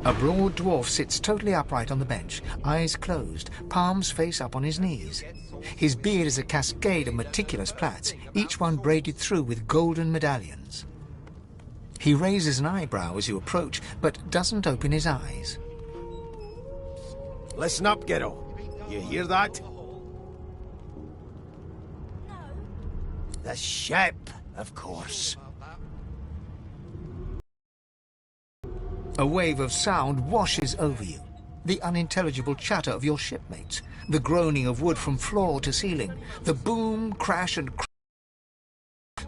A broad dwarf sits totally upright on the bench, eyes closed, palms face up on his knees. His beard is a cascade of meticulous plaits, each one braided through with golden medallions. He raises an eyebrow as you approach, but doesn't open his eyes. Listen up, Ghetto. You hear that? No. The ship, of course. A wave of sound washes over you. The unintelligible chatter of your shipmates, the groaning of wood from floor to ceiling, the boom, crash and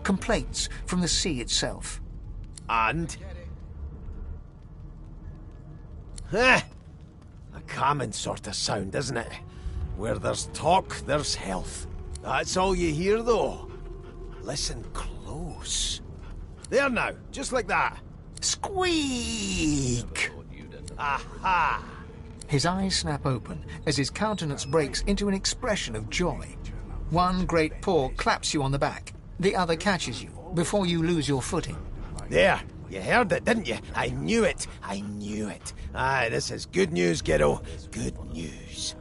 complaints from the sea itself. And? A calming sort of sound, isn't it? Where there's talk, there's health. That's all you hear, though. Listen close. There now, just like that. Squeak! Aha! His eyes snap open as his countenance breaks into an expression of joy. One great paw claps you on the back. The other catches you before you lose your footing. There, you heard it, didn't you? I knew it. I knew it. Aye, this is good news, Ghetto. Good news.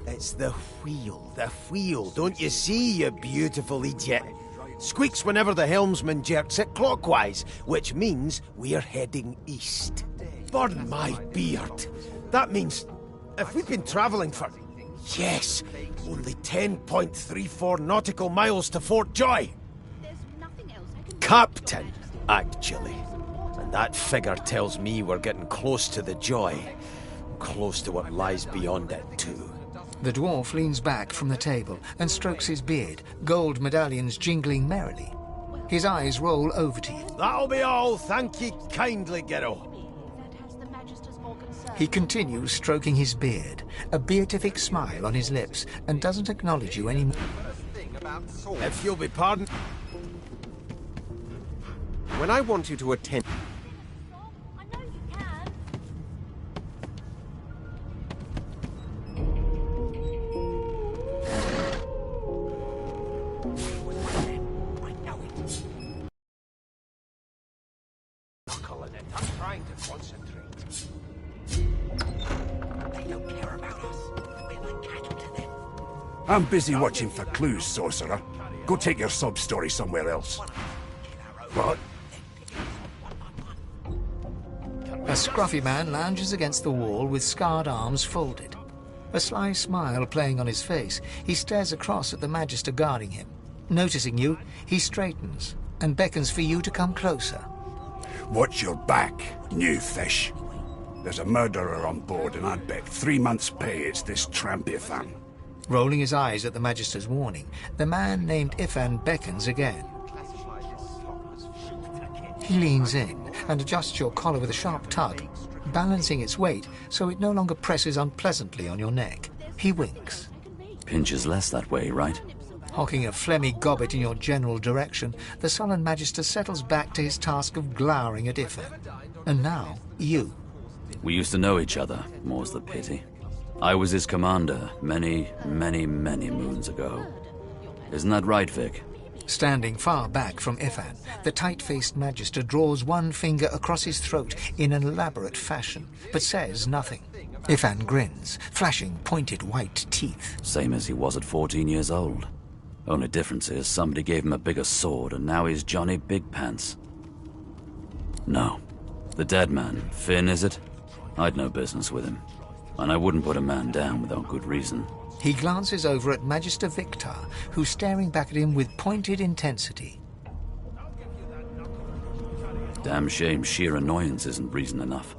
It's the wheel. The wheel. Don't you see, you beautiful idiot? Squeaks whenever the helmsman jerks it clockwise, which means we're heading east. Burn my beard. That means if we've been travelling for, yes, only 10.34 nautical miles to Fort Joy. There's nothing else I can... Captain, actually. And that figure tells me we're getting close to the Joy. Close to what lies beyond it, too. The dwarf leans back from the table and strokes his beard, gold medallions jingling merrily. His eyes roll over to you. That'll be all. Thank ye kindly, Ghetto. That has the Magister's more concern. He continues stroking his beard, a beatific smile on his lips, and doesn't acknowledge you anymore. If you'll be pardoned. When I want you to attend... I know you can. I'm trying to concentrate. They don't care about us. We're like cattle to them. I'm busy watching for clues, sorcerer. Go take your sub-story somewhere else. What? A scruffy man lounges against the wall with scarred arms folded. A sly smile playing on his face, he stares across at the Magister guarding him. Noticing you, he straightens and beckons for you to come closer. Watch your back, new fish. There's a murderer on board, and I'd bet 3 months' pay it's this tramp Ifan. Rolling his eyes at the Magister's warning, the man named Ifan beckons again. He leans in and adjusts your collar with a sharp tug, balancing its weight so it no longer presses unpleasantly on your neck. He winks. Pinches less that way, right? Hocking a phlegmy gobbet in your general direction, the sullen Magister settles back to his task of glowering at Ifan. And now, you. We used to know each other, more's the pity. I was his commander many, many, many moons ago. Isn't that right, Vic? Standing far back from Ifan, the tight-faced Magister draws one finger across his throat in an elaborate fashion, but says nothing. Ifan grins, flashing pointed white teeth. Same as he was at 14 years old. Only difference is somebody gave him a bigger sword and now he's Johnny Big Pants. No. The dead man, Finn, is it? I'd no business with him. And I wouldn't put a man down without good reason. He glances over at Magister Victor, who's staring back at him with pointed intensity. Damn shame sheer annoyance isn't reason enough.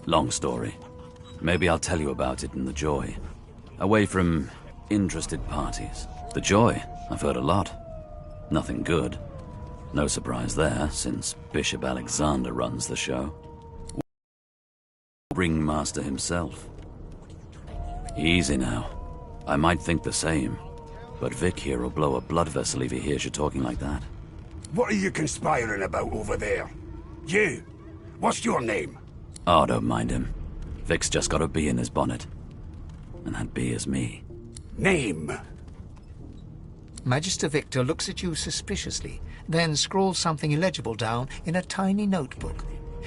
Long story. Maybe I'll tell you about it in the Joy. Away from interested parties. The Joy, I've heard a lot. Nothing good. No surprise there, since Bishop Alexander runs the show. Ringmaster himself. Easy now. I might think the same, but Vic here will blow a blood vessel if he hears you talking like that. What are you conspiring about over there? You! What's your name? Oh, don't mind him. Vic's just got a bee in his bonnet. And that bee is me. Name? Magister Victor looks at you suspiciously, then scrawls something illegible down in a tiny notebook.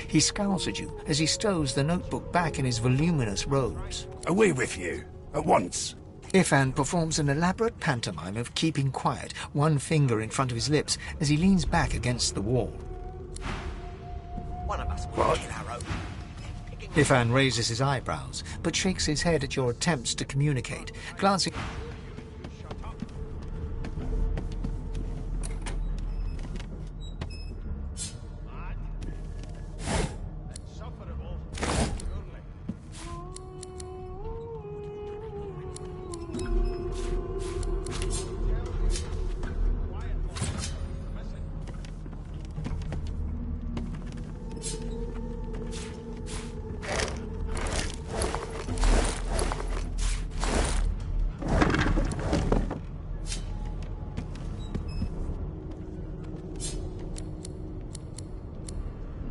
He scowls at you as he stows the notebook back in his voluminous robes. Away with you, at once. Ifan performs an elaborate pantomime of keeping quiet, one finger in front of his lips as he leans back against the wall. One of us will kill our own. Ifan raises his eyebrows, but shakes his head at your attempts to communicate, glancing...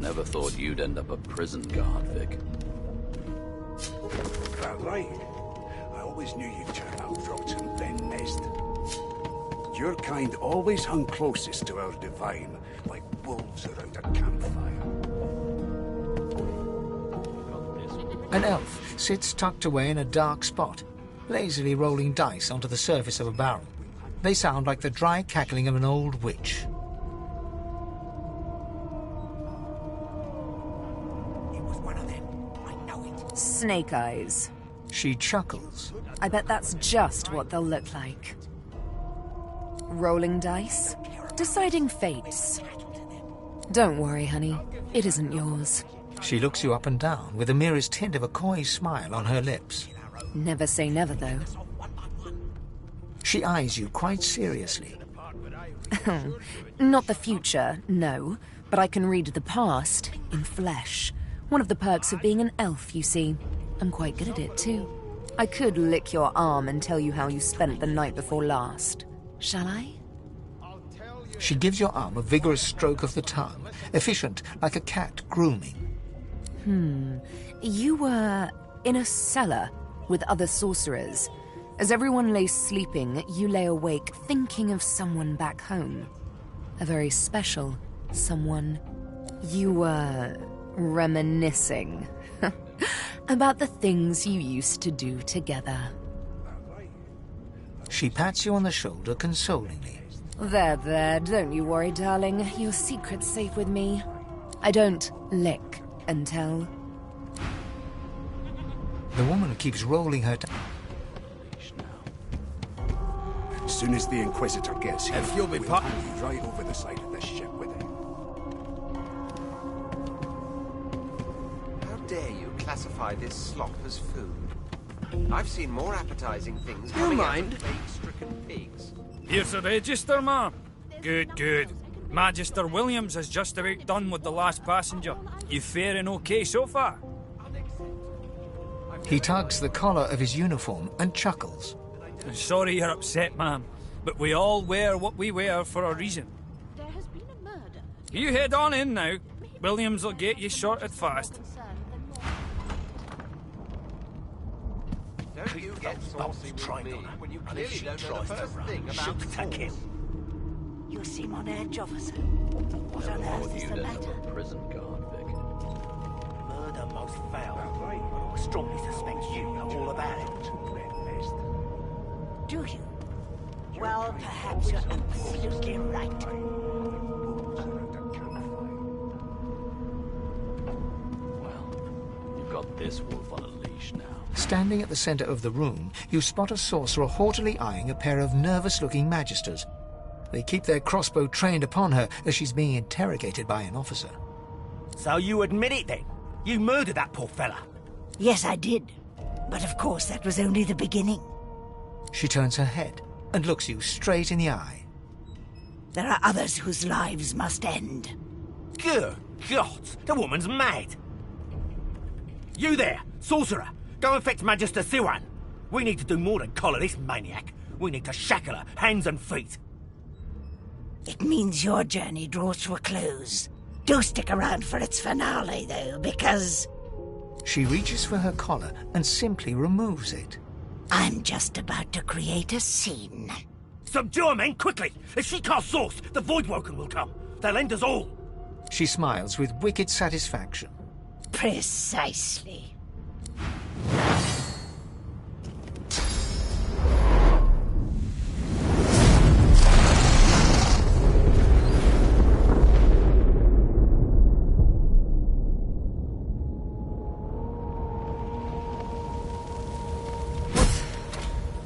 Never thought you'd end up a prison guard, Vic. That right? I always knew you'd turn out rotten, then Nest. Your kind always hung closest to our divine, like wolves around a campfire. An elf sits tucked away in a dark spot, lazily rolling dice onto the surface of a barrel. They sound like the dry cackling of an old witch. Snake eyes. She chuckles. I bet that's just what they'll look like. Rolling dice? Deciding fates. Don't worry, honey. It isn't yours. She looks you up and down with the merest hint of a coy smile on her lips. Never say never, though. She eyes you quite seriously. Not the future, no. But I can read the past in flesh. One of the perks of being an elf, you see. I'm quite good at it, too. I could lick your arm and tell you how you spent the night before last. Shall I? She gives your arm a vigorous stroke of the tongue, efficient like a cat grooming. You were in a cellar with other sorcerers. As everyone lay sleeping, you lay awake thinking of someone back home. A very special someone. You were reminiscing about the things you used to do together. She pats you on the shoulder consolingly. There, don't you worry, darling. Your secret's safe with me. I don't lick and tell. The woman keeps rolling her As soon as the Inquisitor gets here, If you'll be we'll pa- hand you right over the side of this ship with him. How dare you classify this slop as food? I've seen more appetizing things coming out of plague-stricken pigs. Here's the register, ma'am. Good, good. Magister Williams is just about done with the last passenger. You faring okay so far? He tugs the collar of his uniform and chuckles. Sorry you're upset, ma'am, but we all wear what we wear for a reason. There has been a murder. You head on in now. Williams will get you sorted fast. Don't you get saucy with me when you clearly don't know the first thing about force. You seem on edge, officer. What on earth is the matter? Prison guard, Vic. Murder most foul. I strongly suspect you know all about it. Do you? Well, perhaps you're absolutely right. Well, you've got this wolf on a leash now. Standing at the center of the room, you spot a sorcerer haughtily eyeing a pair of nervous-looking magisters. They keep their crossbow trained upon her as she's being interrogated by an officer. So you admit it then? You murdered that poor fella? Yes, I did. But of course that was only the beginning. She turns her head and looks you straight in the eye. There are others whose lives must end. Good God, the woman's mad. You there, sorcerer, go and fetch Magister Siwan. We need to do more than collar this maniac. We need to shackle her, hands and feet. It means your journey draws to a close. Do stick around for its finale, though, because She reaches for her collar and simply removes it. I'm just about to create a scene. Subdue her, men, quickly! If she casts source, the Voidwoken will come. They'll end us all. She smiles with wicked satisfaction. Precisely.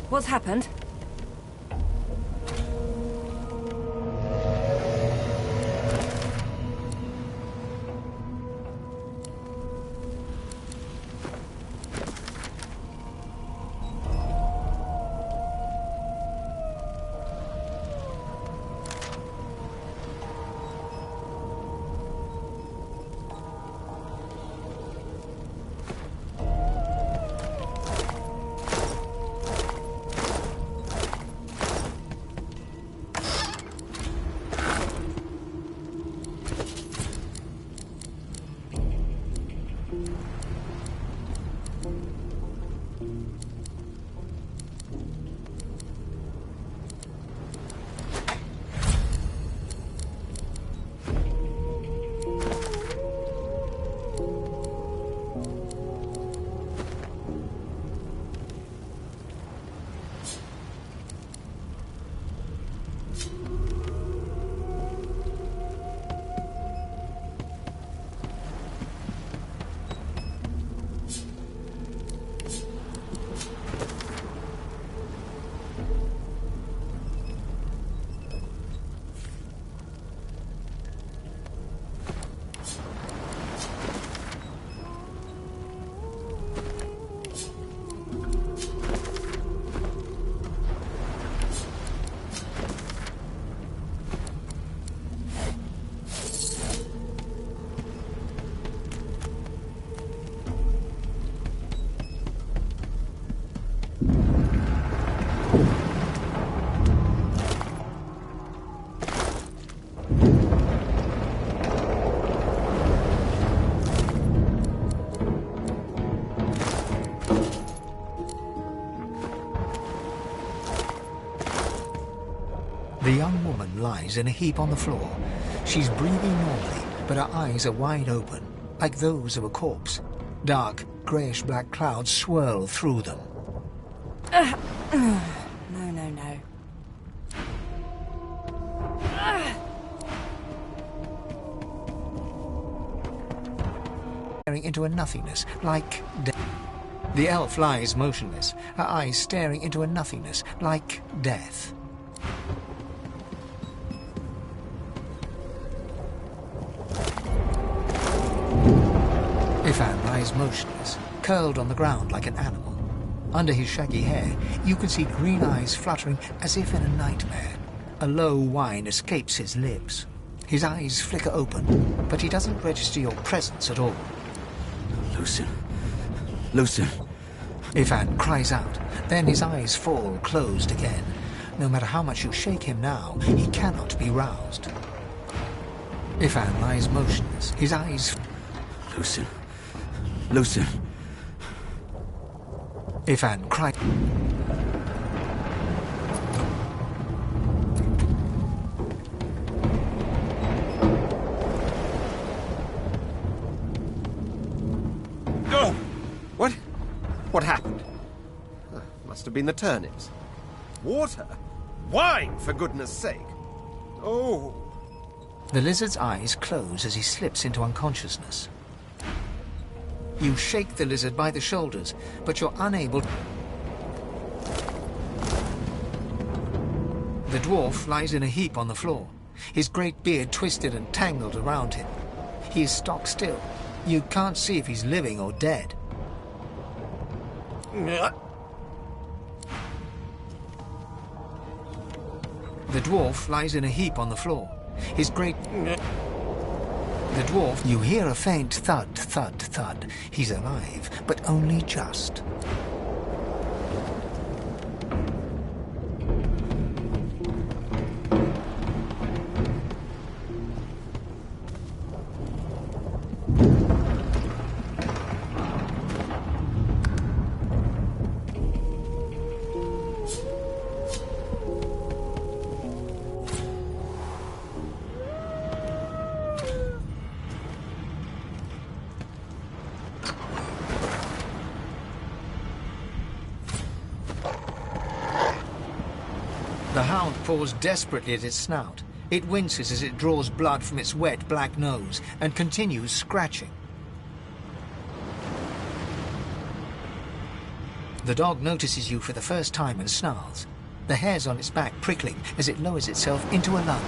What's happened? The young woman lies in a heap on the floor. She's breathing normally, but her eyes are wide open, like those of a corpse. Dark, greyish-black clouds swirl through them. No. Staring into a nothingness, like death. The elf lies motionless, her eyes staring into a nothingness, like death. Ifan lies motionless, curled on the ground like an animal. Under his shaggy hair, you can see green eyes fluttering as if in a nightmare. A low whine escapes his lips. His eyes flicker open, but he doesn't register your presence at all. Lucien. Ifan cries out, then his eyes fall closed again. No matter how much you shake him now, he cannot be roused. Ifan lies motionless, his eyes... Lucien. Ifan cries... Oh! What happened? Must have been the turnips. Water? Wine, for goodness sake! Oh! The lizard's eyes close as he slips into unconsciousness. You shake the lizard by the shoulders, but you're unable... The dwarf lies in a heap on the floor, his great beard twisted and tangled around him. He is stock still. You can't see if he's living or dead. The dwarf lies in a heap on the floor, his great... The dwarf, you hear a faint thud, thud, thud. He's alive, but only just. hound paws desperately at its snout. It winces as it draws blood from its wet black nose and continues scratching. The dog notices you for the first time and snarls, the hairs on its back prickling as it lowers itself into a lunge.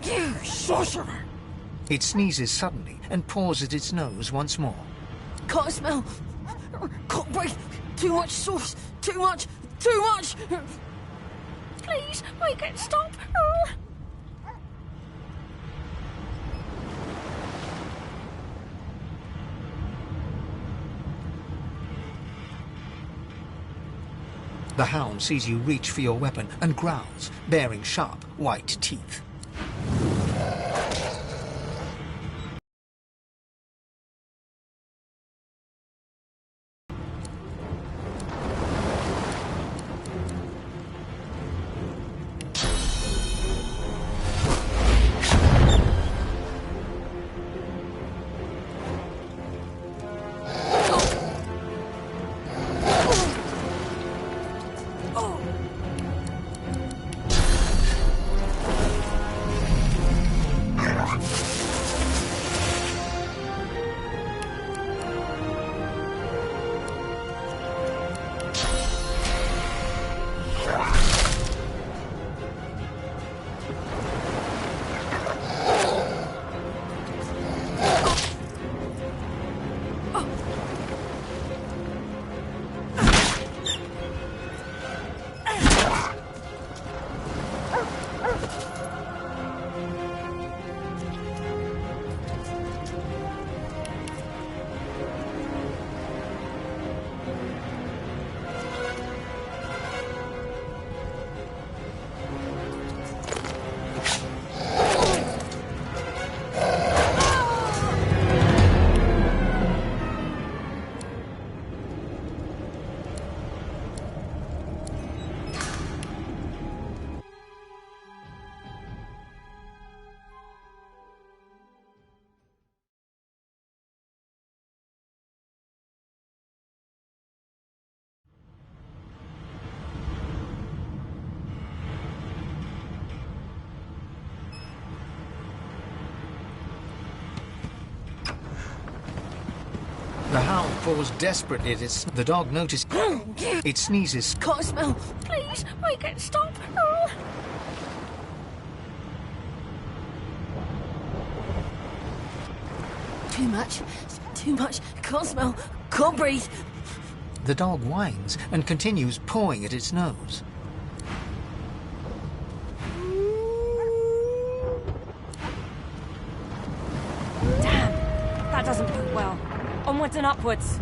You sorcerer! It sneezes suddenly and paws at its nose once more. Can't smell. Can't breathe. Too much sauce. Too much. Too much. Please, make it stop. The hound sees you reach for your weapon and growls, baring sharp, white teeth. The hound paws desperately at its... The dog notices... It sneezes. Can't smell. Please, make it stop. Too much. Too much. Can't smell. Can't breathe. The dog whines and continues pawing at its nose. Damn! That doesn't bode well. Onwards and upwards.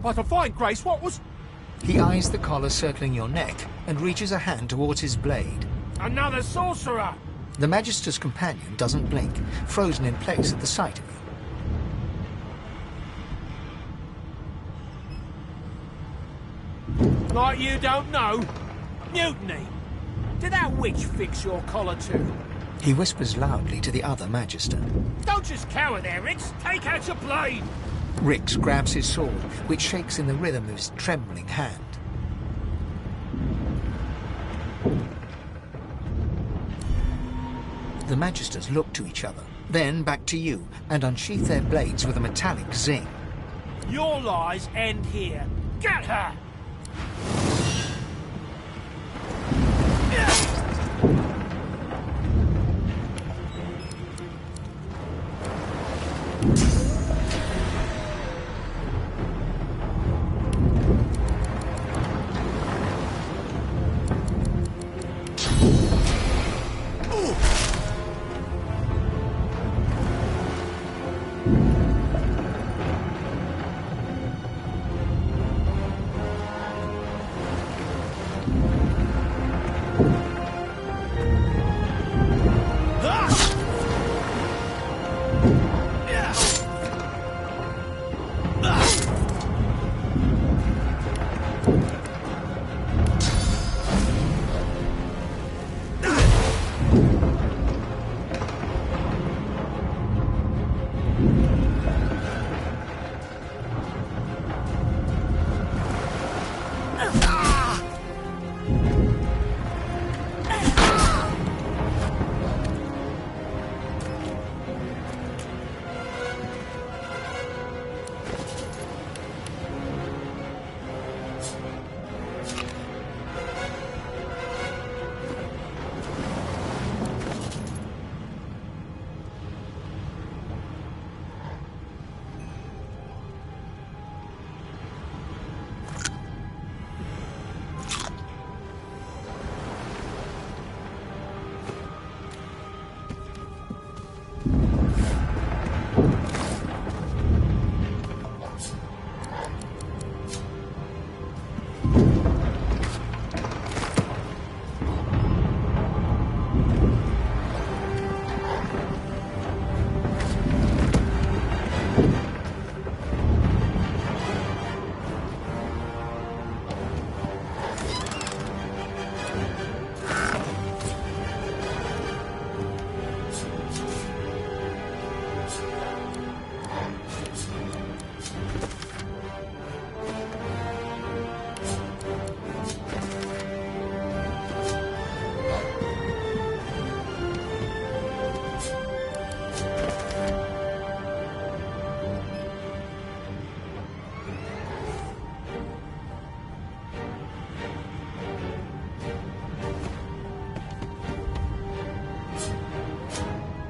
But a fine grace, what was... He eyes the collar circling your neck and reaches a hand towards his blade. Another sorcerer! The Magister's companion doesn't blink, frozen in place at the sight of you. Like you don't know? Mutiny! Did that witch fix your collar too? He whispers loudly to the other Magister. Don't just cower there, Rix! Take out your blade! Rix grabs his sword, which shakes in the rhythm of his trembling hand. The Magisters look to each other, then back to you, and unsheath their blades with a metallic zing. Your lies end here. Get her!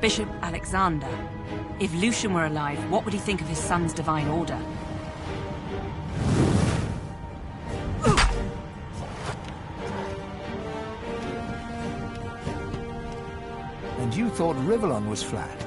Bishop Alexander. If Lucian were alive, what would he think of his son's divine order? And you thought Rivellon was flat?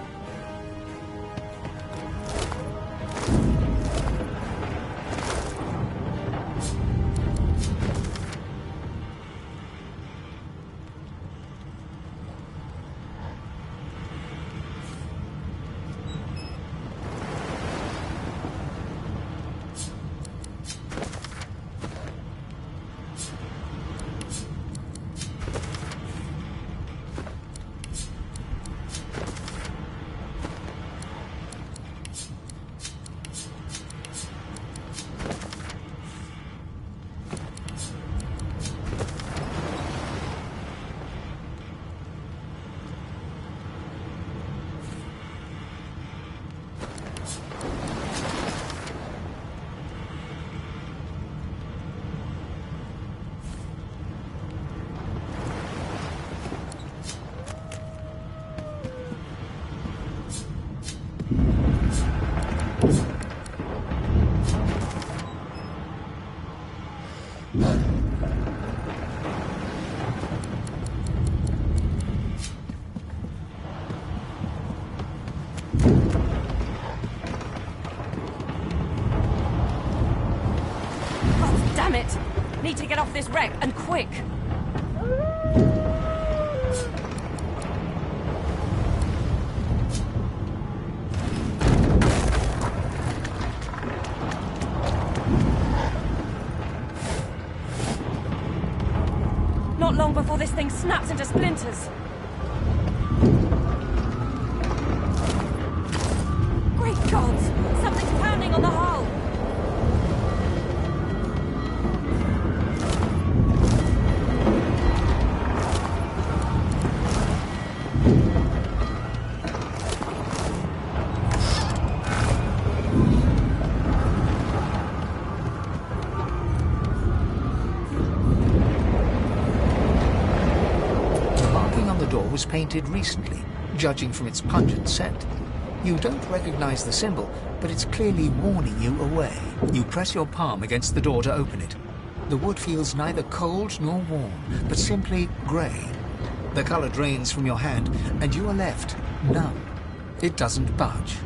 Damn it! Need to get off this wreck, and quick! Not long before this thing snaps into splinters. Great gods! Something's pounding on the hull! Was painted recently, judging from its pungent scent. You don't recognize the symbol, but it's clearly warning you away. You press your palm against the door to open it. The wood feels neither cold nor warm, but simply grey. The color drains from your hand, and you are left numb. It doesn't budge.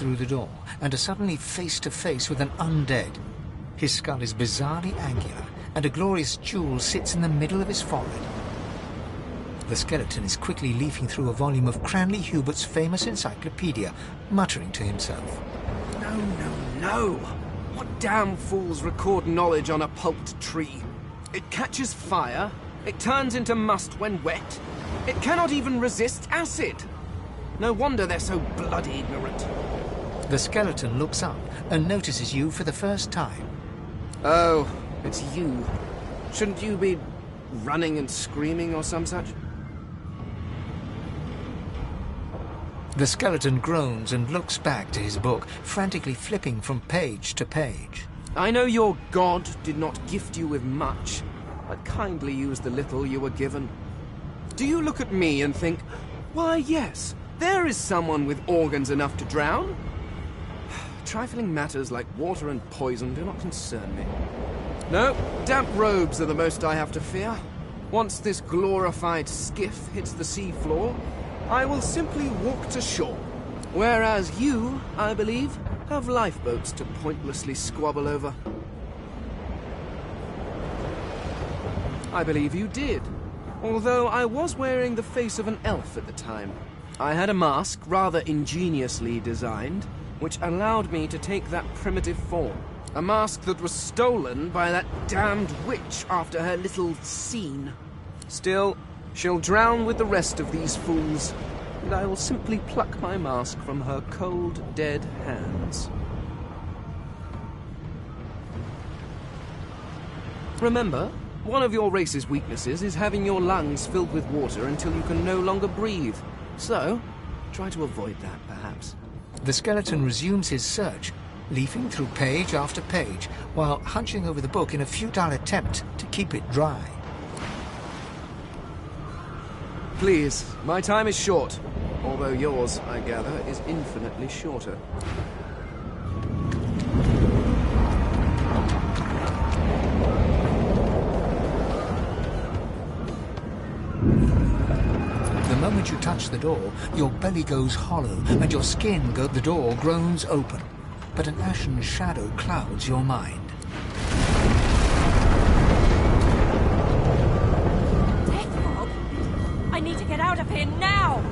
through the door and are suddenly face to face with an undead. His skull is bizarrely angular, and a glorious jewel sits in the middle of his forehead. The skeleton is quickly leafing through a volume of Cranley Hubert's famous encyclopedia, muttering to himself. No, no, no! What damn fools record knowledge on a pulped tree? It catches fire, it turns into must when wet, it cannot even resist acid! No wonder they're so bloody ignorant. The skeleton looks up and notices you for the first time. Oh, it's you. Shouldn't you be running and screaming or some such? The skeleton groans and looks back to his book, frantically flipping from page to page. I know your god did not gift you with much, but kindly use the little you were given. Do you look at me and think, why yes, there is someone with organs enough to drown? Trifling matters like water and poison do not concern me. No, damp robes are the most I have to fear. Once this glorified skiff hits the sea floor, I will simply walk to shore. Whereas you, I believe, have lifeboats to pointlessly squabble over. I believe you did, although I was wearing the face of an elf at the time. I had a mask rather ingeniously designed, which allowed me to take that primitive form. A mask that was stolen by that damned witch after her little scene. Still, she'll drown with the rest of these fools, and I will simply pluck my mask from her cold, dead hands. Remember, one of your race's weaknesses is having your lungs filled with water until you can no longer breathe. So, try to avoid that, perhaps. The skeleton resumes his search, leafing through page after page, while hunching over the book in a futile attempt to keep it dry. Please, my time is short, although yours, I gather, is infinitely shorter. The moment you touch the door, your belly goes hollow and your skin the door groans open. But an ashen shadow clouds your mind. I need to get out of here now!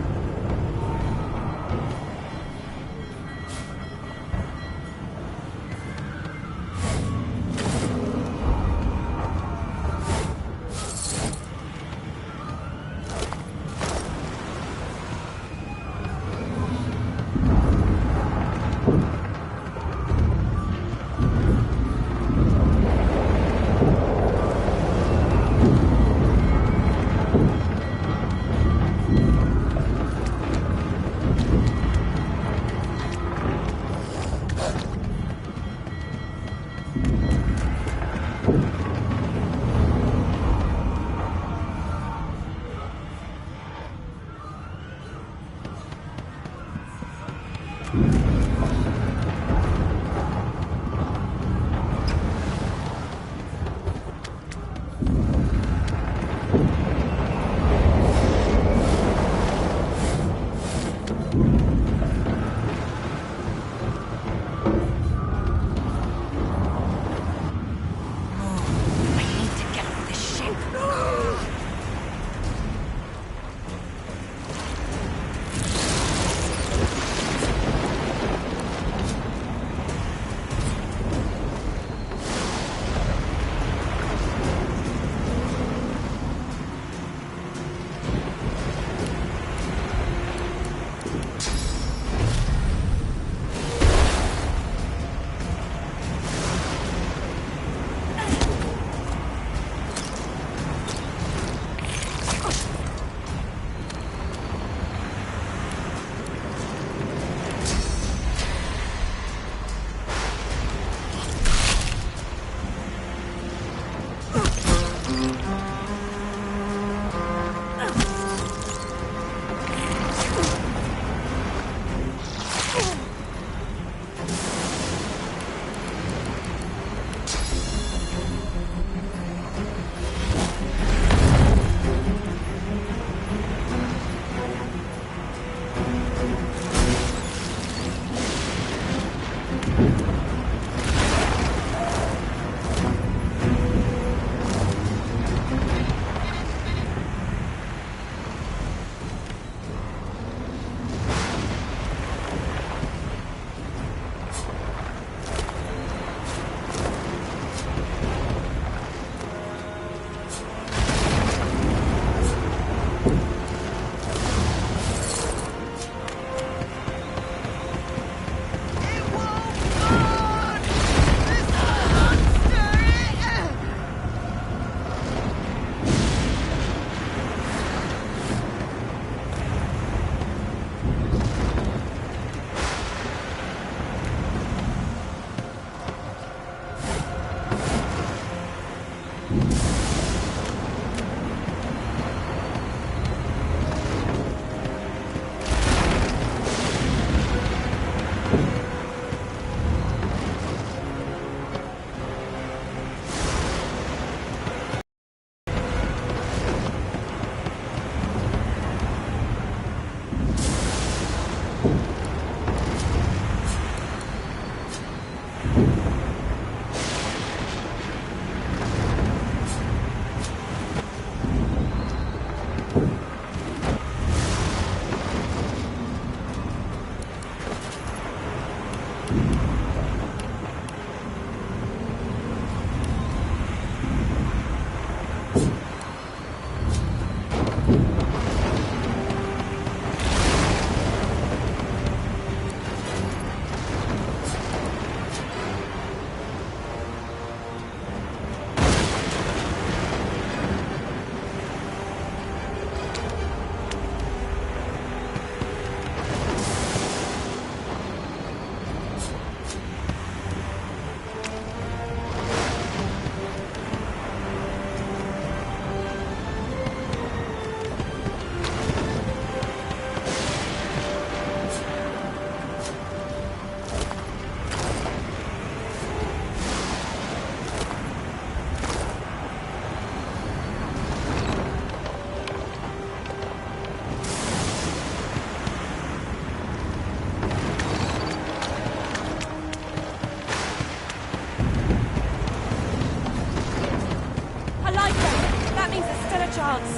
chance.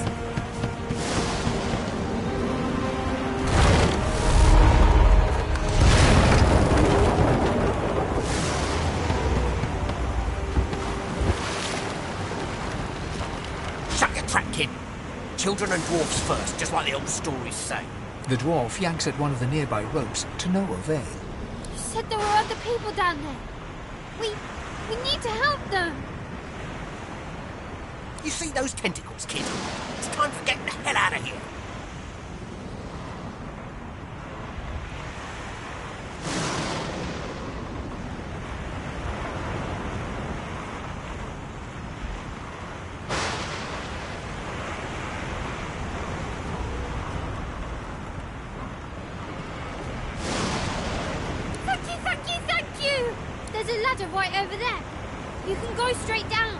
Shut your trap, kid. Children and dwarfs first, just like the old stories say. The dwarf yanks at one of the nearby ropes to no avail. You said there were other people down there. We need to help them. You see those tentacles, kid? It's time for getting the hell out of here. There's a ladder right over there. You can go straight down.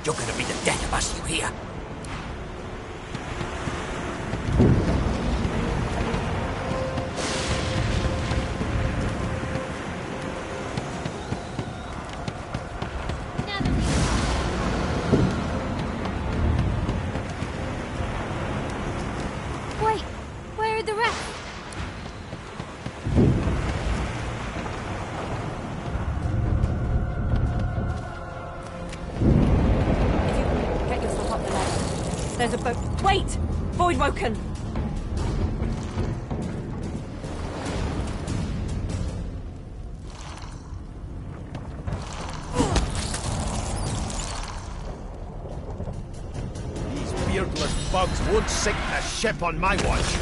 You're gonna be the death of us, you hear? Wait, where are the rest? There's a boat. Wait! Voidwoken! These beardless bugs won't sink the ship on my watch.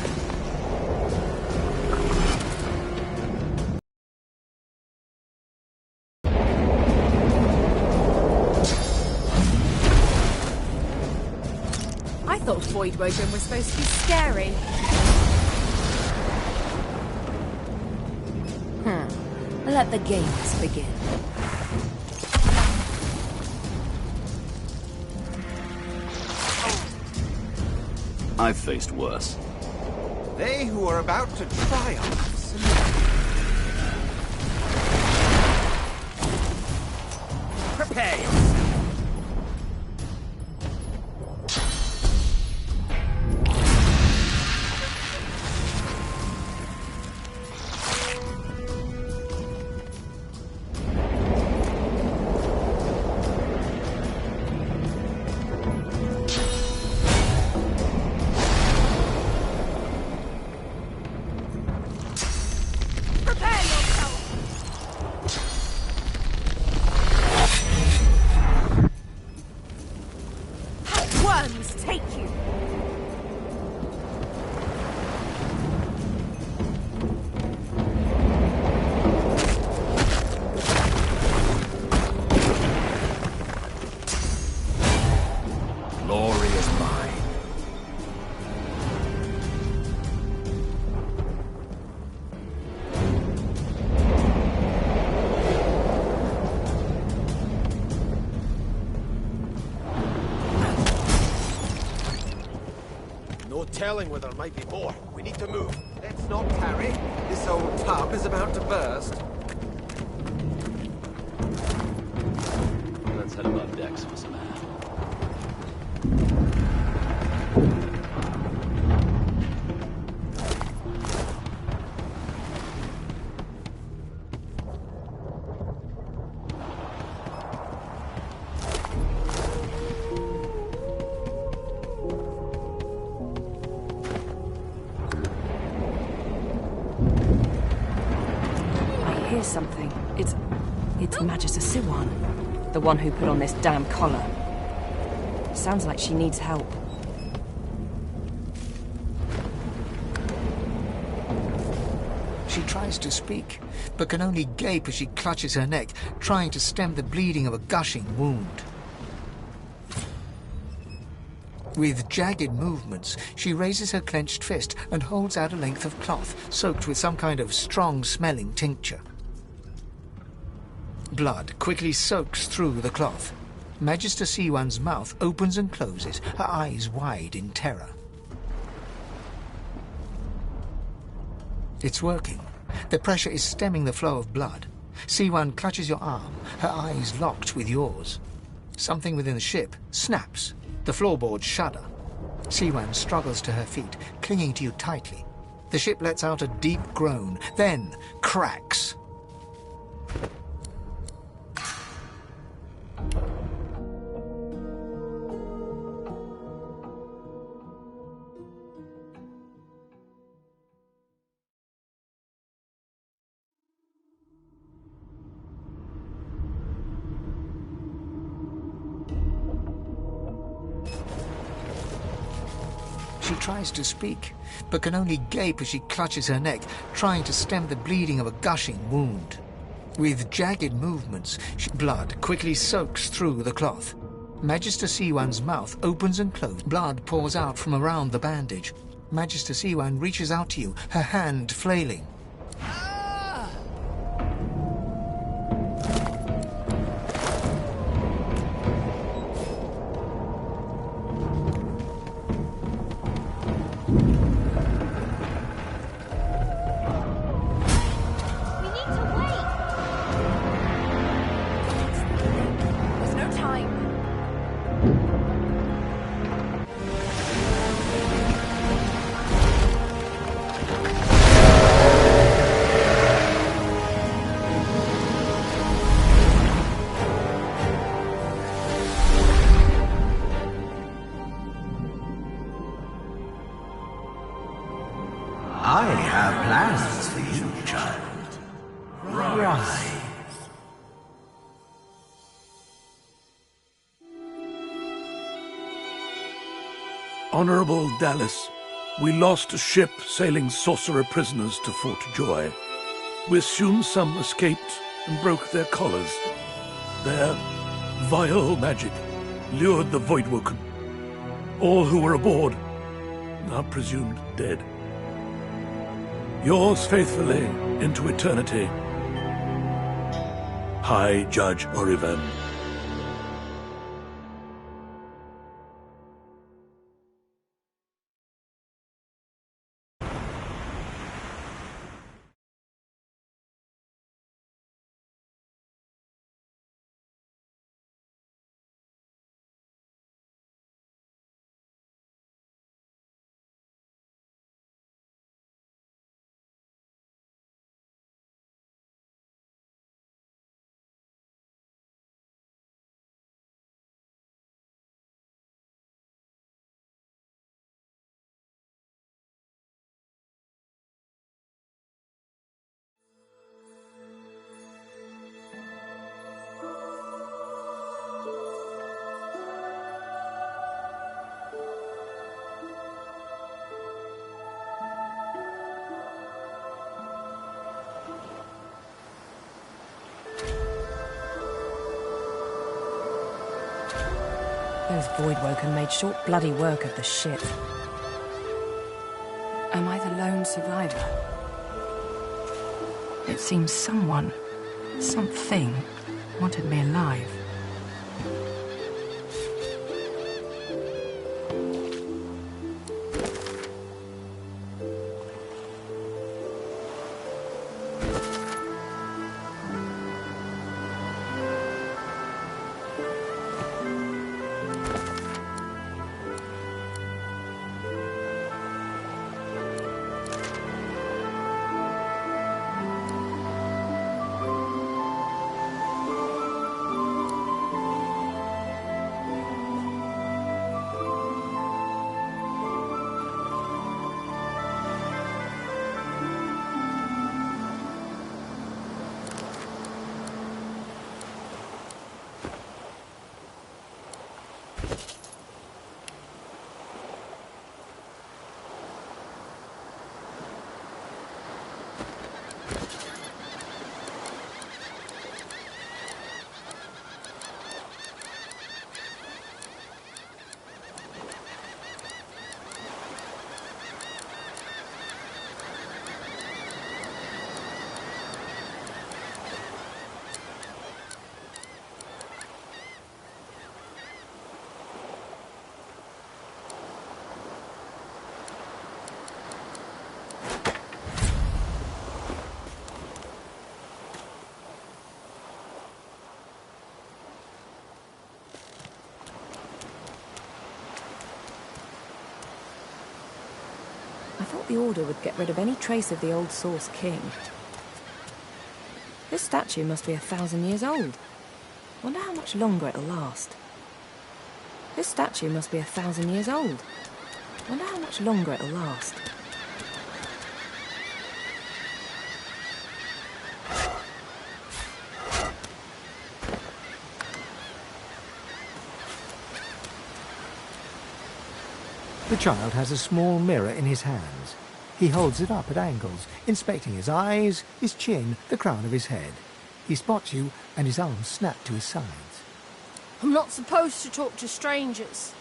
I thought Voidwoken was supposed to be scary. Let the games begin. I've faced worse. They who are about to triumph. Prepare yourself. Worms take you! Glory is mine. No telling where there might be more. We need to move. Let's not tarry. This old tub is about to burst. Let's head above decks for some air. Here's something. It's Magister Siwan, the one who put on this damn collar. Sounds like she needs help. She tries to speak, but can only gape as she clutches her neck, trying to stem the bleeding of a gushing wound. With jagged movements, she raises her clenched fist and holds out a length of cloth, soaked with some kind of strong-smelling tincture. Blood quickly soaks through the cloth. Magister Siwan's mouth opens and closes, her eyes wide in terror. It's working. The pressure is stemming the flow of blood. Siwan clutches your arm, her eyes locked with yours. Something within the ship snaps. The floorboards shudder. Siwan struggles to her feet, clinging to you tightly. The ship lets out a deep groan, then cracks. She tries to speak, but can only gape as she clutches her neck, trying to stem the bleeding of a gushing wound. With jagged movements, blood quickly soaks through the cloth. Magister Siwan's mouth opens and closes. Blood pours out from around the bandage. Magister Siwan reaches out to you, her hand flailing. I have plans for you, child. Rise. Honorable Dallas, we lost a ship sailing sorcerer prisoners to Fort Joy. We assume some escaped and broke their collars. Their vile magic lured the Voidwoken. All who were aboard are presumed dead. Yours faithfully into eternity, High Judge Oriven. Those Voidwoken made short bloody work of the ship. Am I the lone survivor? It seems someone, something, wanted me alive. thought the Order would get rid of any trace of the old Source King. This statue must be 1,000 years old. Wonder how much longer it'll last. This statue must be 1,000 years old. Wonder how much longer it'll last. The child has a small mirror in his hands. He holds it up at angles, inspecting his eyes, his chin, the crown of his head. He spots you, and his arms snap to his sides. I'm not supposed to talk to strangers.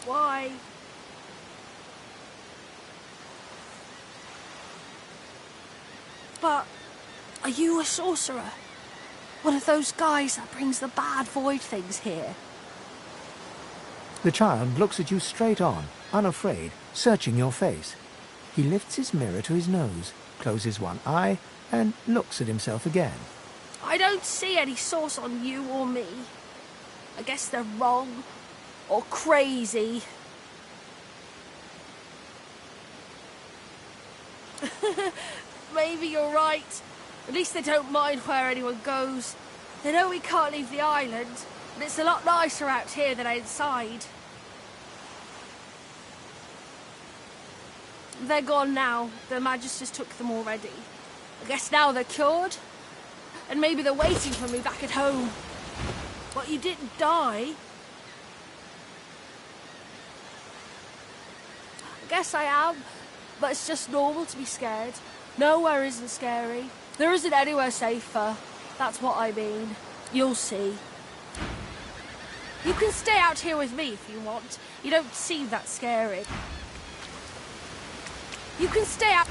Why? But are you a sorcerer? One of those guys that brings the bad void things here? The child looks at you straight on, unafraid, searching your face. He lifts his mirror to his nose, closes one eye, and looks at himself again. I don't see any source on you or me. I guess they're wrong or crazy. Maybe you're right. At least they don't mind where anyone goes. They know we can't leave the island, and it's a lot nicer out here than outside. They're gone now. The Magisters took them already. I guess now they're cured. And maybe they're waiting for me back at home. But you didn't die. I guess I am. But it's just normal to be scared. Nowhere isn't scary. There isn't anywhere safer. That's what I mean. You'll see. You can stay out here with me if you want. You don't seem that scary. You can stay out...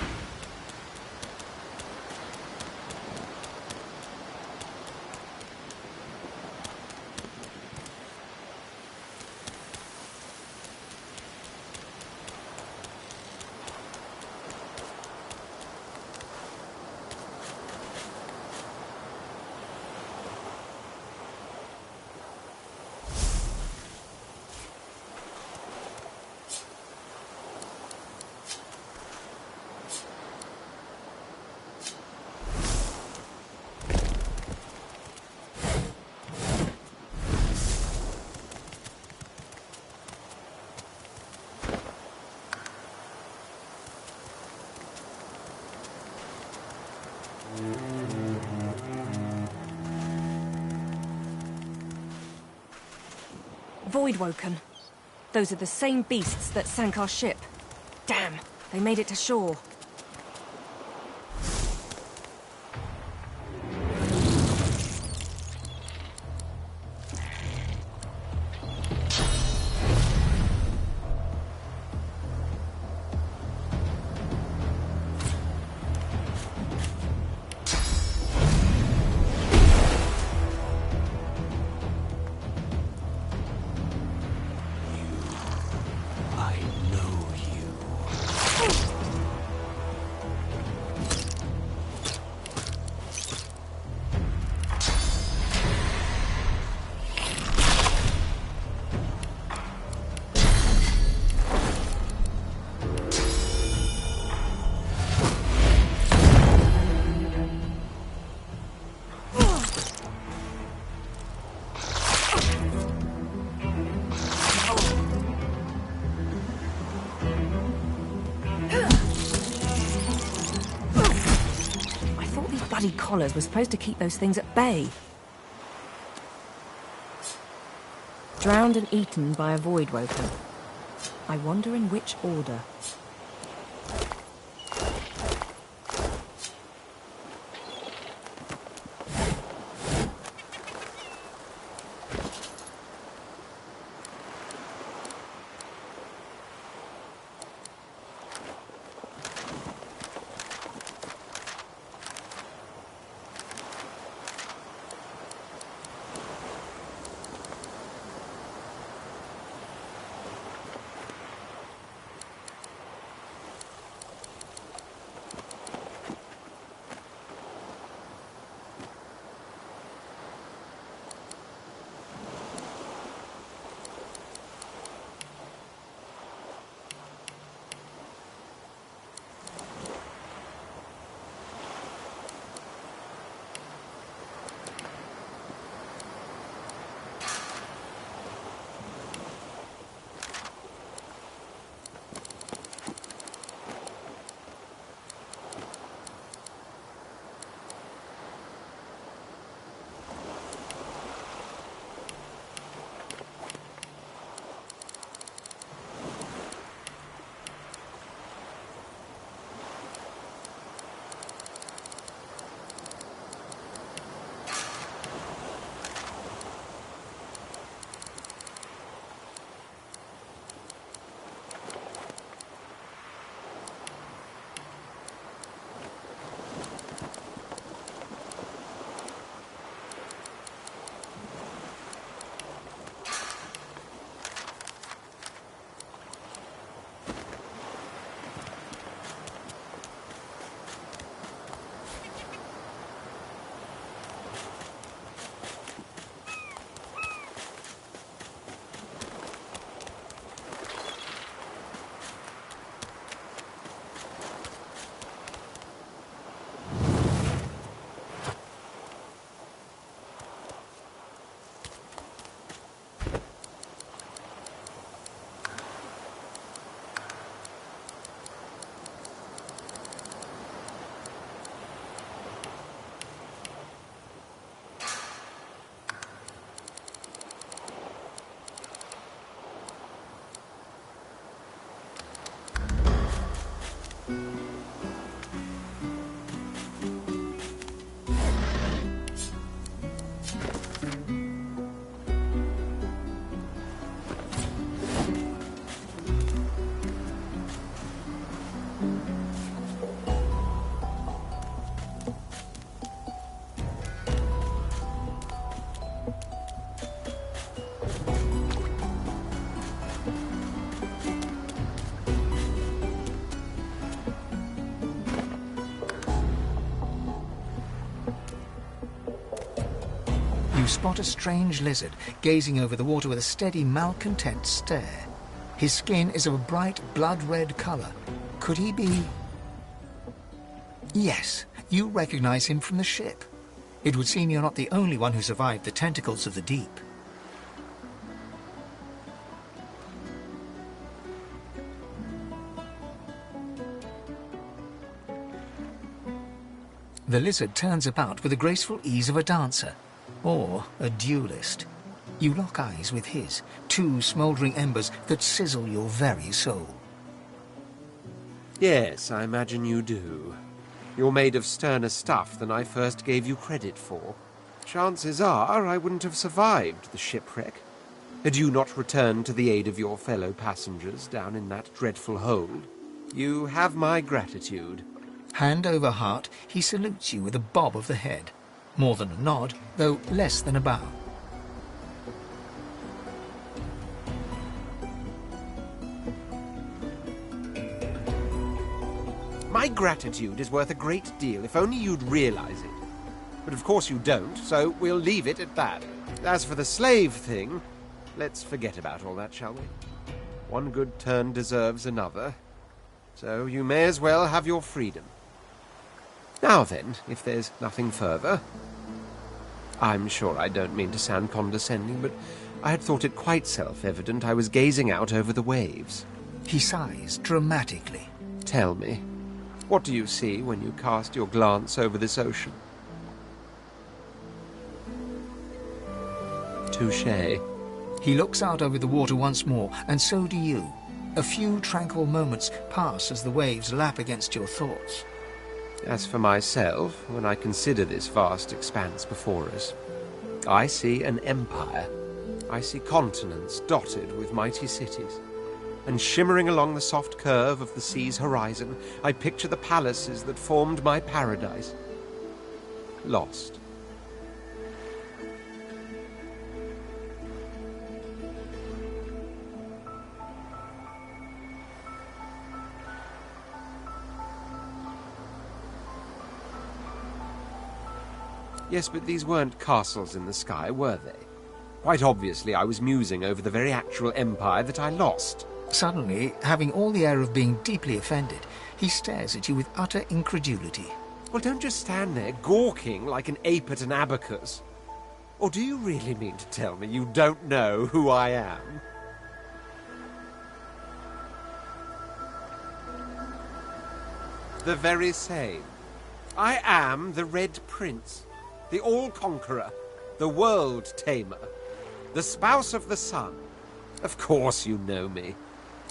Voidwoken. Those are the same beasts that sank our ship. Damn, they made it to shore. Collars were supposed to keep those things at bay. Drowned and eaten by a Voidwoken. I wonder in which order. spot a strange lizard gazing over the water with a steady, malcontent stare. His skin is of a bright, blood-red colour. Could he be... Yes, you recognize him from the ship. It would seem you're not the only one who survived the tentacles of the deep. The lizard turns about with the graceful ease of a dancer, or a duelist. You lock eyes with his, two smouldering embers that sizzle your very soul. Yes, I imagine you do. You're made of sterner stuff than I first gave you credit for. Chances are I wouldn't have survived the shipwreck had you not returned to the aid of your fellow passengers down in that dreadful hold. You have my gratitude. Hand over heart, he salutes you with a bob of the head. More than a nod, though less than a bow. My gratitude is worth a great deal if only you'd realize it. But of course you don't, so we'll leave it at that. As for the slave thing, let's forget about all that, shall we? One good turn deserves another, so you may as well have your freedom. Now then, if there's nothing further... I'm sure I don't mean to sound condescending, but I had thought it quite self-evident I was gazing out over the waves. He sighs dramatically. Tell me, what do you see when you cast your glance over this ocean? Touché. He looks out over the water once more, and so do you. A few tranquil moments pass as the waves lap against your thoughts. As for myself, when I consider this vast expanse before us, I see an empire. I see continents dotted with mighty cities. And shimmering along the soft curve of the sea's horizon, I picture the palaces that formed my paradise. Lost. Yes, but these weren't castles in the sky, were they? Quite obviously I was musing over the very actual empire that I lost. Suddenly, having all the air of being deeply offended, he stares at you with utter incredulity. Well, don't just stand there gawking like an ape at an abacus. Or do you really mean to tell me you don't know who I am? The very same. I am the Red Prince. The All-Conqueror, the World-Tamer, the Spouse of the Sun. Of course you know me.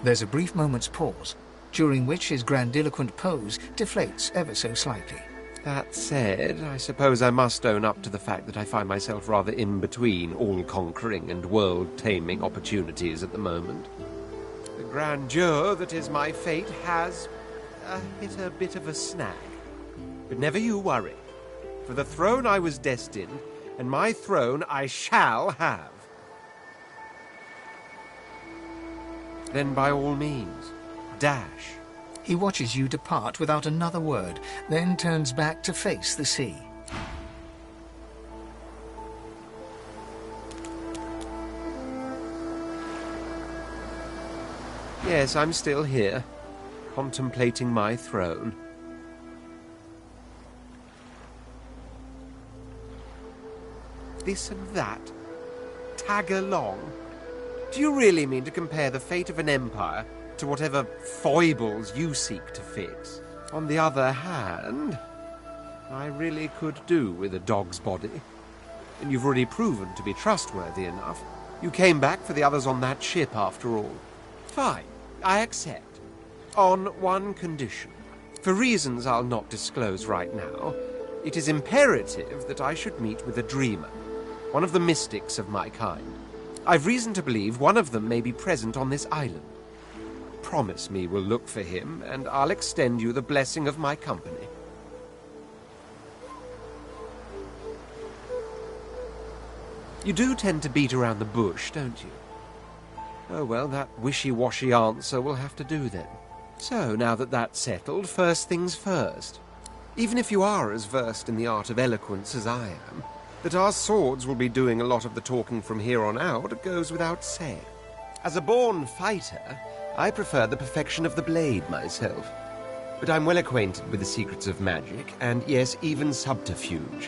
There's a brief moment's pause, during which his grandiloquent pose deflates ever so slightly. That said, I suppose I must own up to the fact that I find myself rather in between all-conquering and world-taming opportunities at the moment. The grandeur that is my fate has hit a bit of a snag. But never you worry. For the throne I was destined, and my throne I shall have. Then by all means, dash. He watches you depart without another word, then turns back to face the sea. Yes, I'm still here, contemplating my throne. This and that. Tag along. Do you really mean to compare the fate of an empire to whatever foibles you seek to fix? On the other hand, I really could do with a dog's body. And you've already proven to be trustworthy enough. You came back for the others on that ship, after all. Fine, I accept. On one condition. For reasons I'll not disclose right now, it is imperative that I should meet with a dreamer. One of the mystics of my kind. I've reason to believe one of them may be present on this island. Promise me we'll look for him, and I'll extend you the blessing of my company. You do tend to beat around the bush, don't you? Oh well, that wishy-washy answer will have to do then. So, now that that's settled, first things first. Even if you are as versed in the art of eloquence as I am, That our swords will be doing a lot of the talking from here on out goes without saying. As a born fighter, I prefer the perfection of the blade myself. But I'm well acquainted with the secrets of magic, and yes, even subterfuge.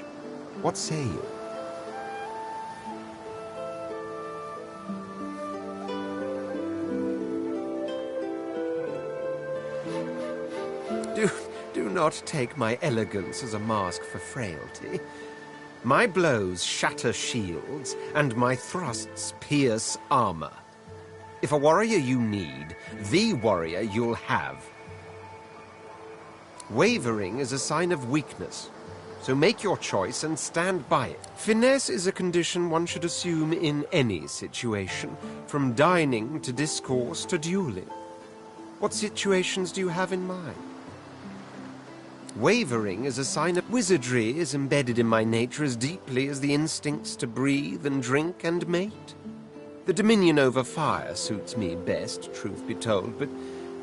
What say you? Do not take my elegance as a mask for frailty. My blows shatter shields, and my thrusts pierce armor. If a warrior you need, the warrior you'll have. Wavering is a sign of weakness, so make your choice and stand by it. Finesse is a condition one should assume in any situation, from dining to discourse to dueling. What situations do you have in mind? Wavering is a sign of wizardry is embedded in my nature as deeply as the instincts to breathe and drink and mate. The dominion over fire suits me best, truth be told, but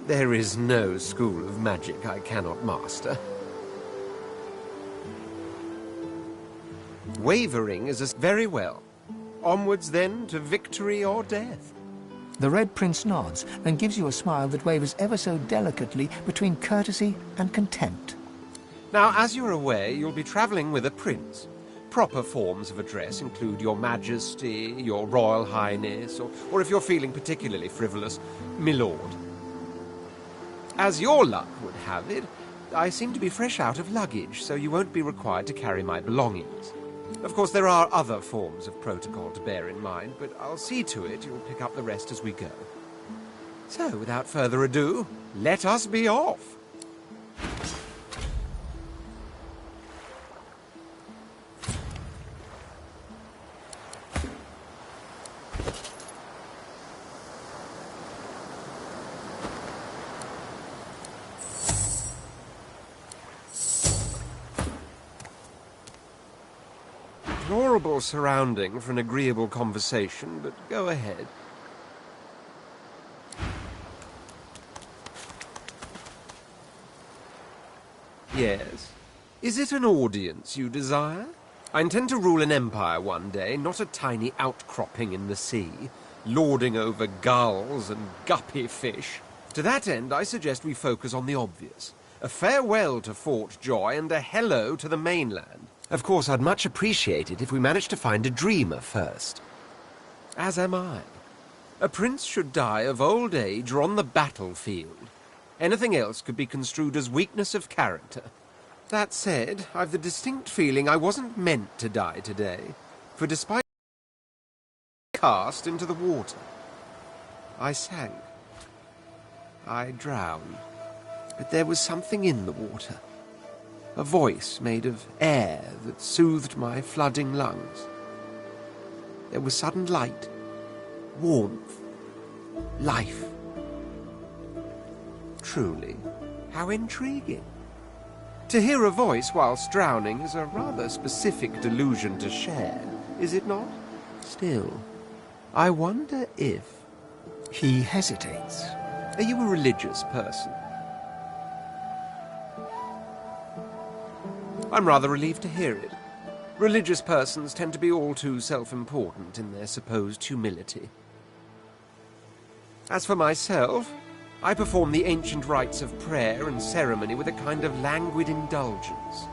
there is no school of magic I cannot master. Wavering is a very well. Onwards then to victory or death. The Red Prince nods and gives you a smile that wavers ever so delicately between courtesy and contempt. Now, as you're aware, you'll be travelling with a prince. Proper forms of address include Your Majesty, Your Royal Highness, or if you're feeling particularly frivolous, Milord. As your luck would have it, I seem to be fresh out of luggage, so you won't be required to carry my belongings. Of course, there are other forms of protocol to bear in mind, but I'll see to it you'll pick up the rest as we go. So, without further ado, let us be off. Deplorable surrounding for an agreeable conversation, but go ahead. Yes. Is it an audience you desire? I intend to rule an empire one day, not a tiny outcropping in the sea, lording over gulls and guppy fish. To that end, I suggest we focus on the obvious. A farewell to Fort Joy and a hello to the mainland. Of course, I'd much appreciate it if we managed to find a dreamer first. As am I. A prince should die of old age or on the battlefield. Anything else could be construed as weakness of character. That said, I've the distinct feeling I wasn't meant to die today, for despite cast into the water, I sank. I drowned. But there was something in the water. A voice made of air that soothed my flooding lungs. There was sudden light, warmth, life. Truly, how intriguing. To hear a voice whilst drowning is a rather specific delusion to share, is it not? Still, I wonder if... He hesitates. Are you a religious person? I'm rather relieved to hear it. Religious persons tend to be all too self-important in their supposed humility. As for myself, I perform the ancient rites of prayer and ceremony with a kind of languid indulgence.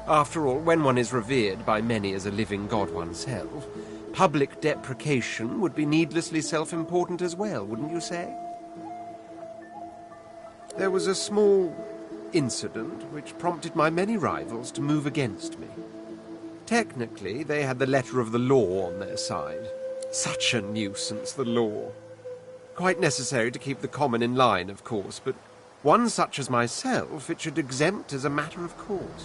After all, when one is revered by many as a living god oneself, public deprecation would be needlessly self-important as well, wouldn't you say? There was a small incident which prompted my many rivals to move against me. Technically, they had the letter of the law on their side. Such a nuisance, the law. Quite necessary to keep the common in line, of course, but one such as myself it should exempt as a matter of course.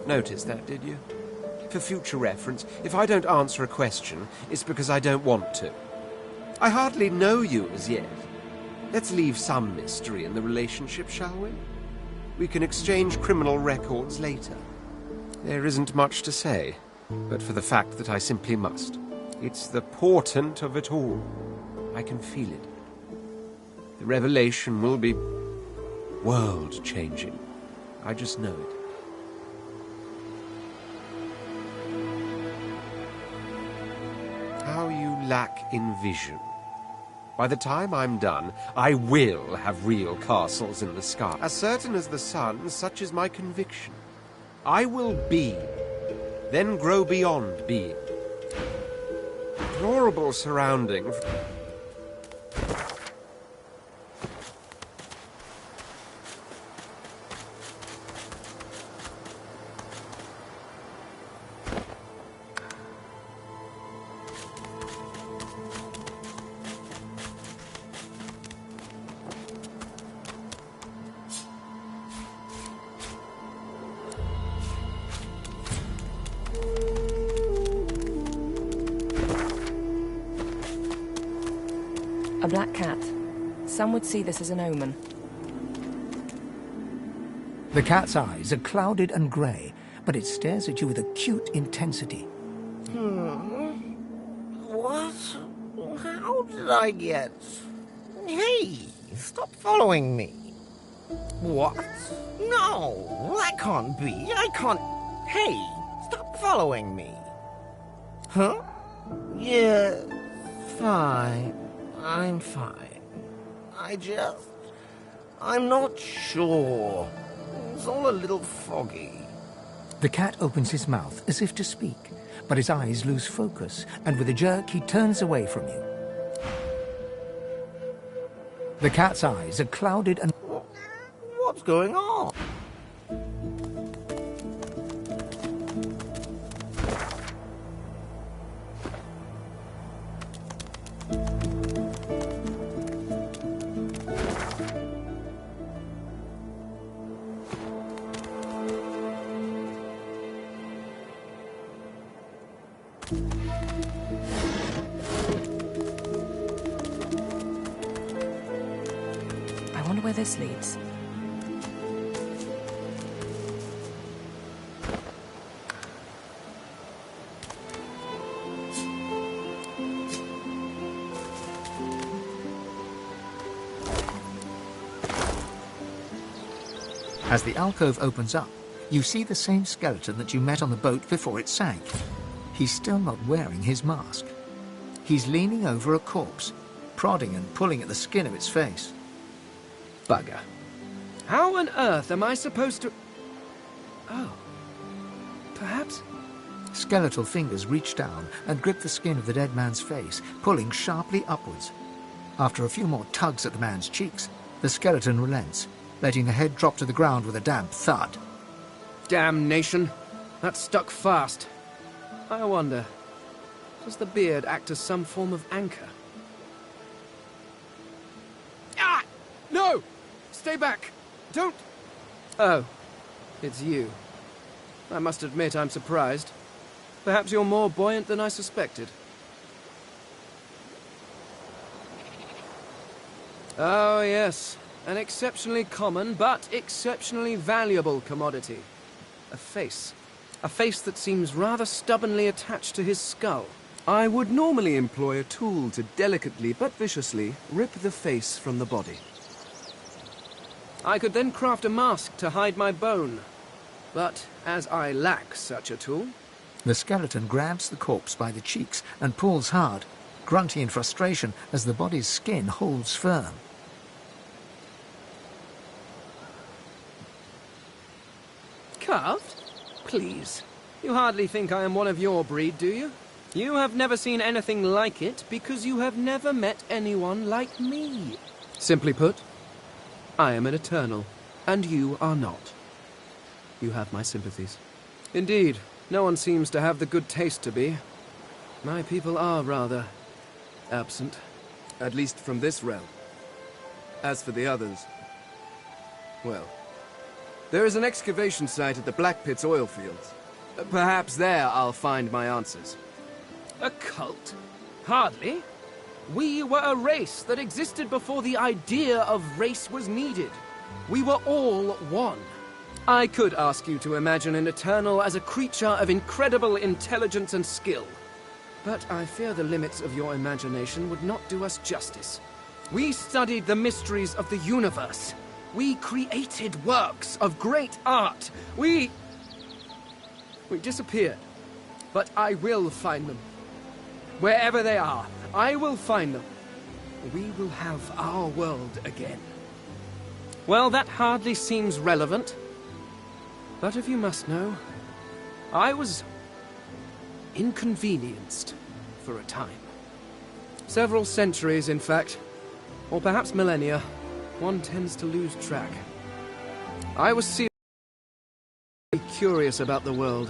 Noticed that, did you? For future reference, if I don't answer a question, it's because I don't want to. I hardly know you as yet. Let's leave some mystery in the relationship, shall we? We can exchange criminal records later. There isn't much to say, but for the fact that I simply must. It's the portent of it all. I can feel it. The revelation will be world-changing. I just know it. How you lack in vision. By the time I'm done, I will have real castles in the sky. As certain as the sun, such is my conviction. I will be, then grow beyond being. Deplorable surroundings. A black cat. Some would see this as an omen. The cat's eyes are clouded and grey, but it stares at you with acute intensity. What? How did I get... Hey, stop following me. What? No, that can't be. I can't... Hey, stop following me. Huh? Yeah, fine. I'm fine. I'm not sure. It's all a little foggy. The cat opens his mouth as if to speak, but his eyes lose focus, and with a jerk he turns away from you. The cat's eyes are clouded and... What's going on? I wonder where this leads. As the alcove opens up, you see the same skeleton that you met on the boat before it sank. He's still not wearing his mask. He's leaning over a corpse, prodding and pulling at the skin of its face. Bugger. How on earth am I supposed to... Oh. Perhaps... Skeletal fingers reach down and grip the skin of the dead man's face, pulling sharply upwards. After a few more tugs at the man's cheeks, the skeleton relents, letting the head drop to the ground with a damp thud. Damnation. That stuck fast. I wonder, does the beard act as some form of anchor? Ah! No! Stay back! Don't... Oh, it's you. I must admit I'm surprised. Perhaps you're more buoyant than I suspected. Oh, yes. An exceptionally common, but exceptionally valuable commodity. A face. A face that seems rather stubbornly attached to his skull. I would normally employ a tool to delicately but viciously rip the face from the body. I could then craft a mask to hide my bone. But as I lack such a tool... The skeleton grabs the corpse by the cheeks and pulls hard, grunting in frustration as the body's skin holds firm. Carved? Please. You hardly think I am one of your breed, do you? You have never seen anything like it because you have never met anyone like me. Simply put, I am an eternal, and you are not. You have my sympathies. Indeed, no one seems to have the good taste to be. My people are rather absent, at least from this realm. As for the others, well, there is an excavation site at the Black Pit's oil fields. Perhaps there I'll find my answers. A cult? Hardly. We were a race that existed before the idea of race was needed. We were all one. I could ask you to imagine an Eternal as a creature of incredible intelligence and skill. But I fear the limits of your imagination would not do us justice. We studied the mysteries of the universe. We created works of great art. We disappeared. But I will find them. Wherever they are, I will find them. We will have our world again. Well, that hardly seems relevant. But if you must know, I was inconvenienced for a time. Several centuries, in fact. Or perhaps millennia. One tends to lose track. I was seriously curious about the world.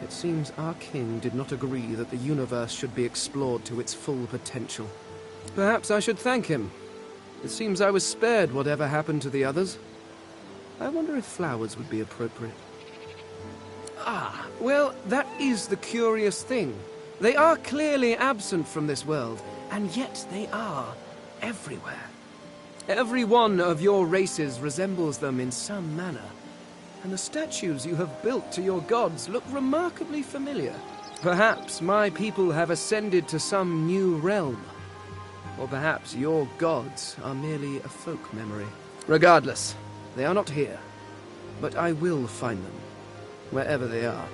It seems our king did not agree that the universe should be explored to its full potential. Perhaps I should thank him. It seems I was spared whatever happened to the others. I wonder if flowers would be appropriate. Ah, well, that is the curious thing. They are clearly absent from this world, and yet they are everywhere. Every one of your races resembles them in some manner, and the statues you have built to your gods look remarkably familiar. Perhaps my people have ascended to some new realm, or perhaps your gods are merely a folk memory. Regardless, they are not here, but I will find them. Wherever they are,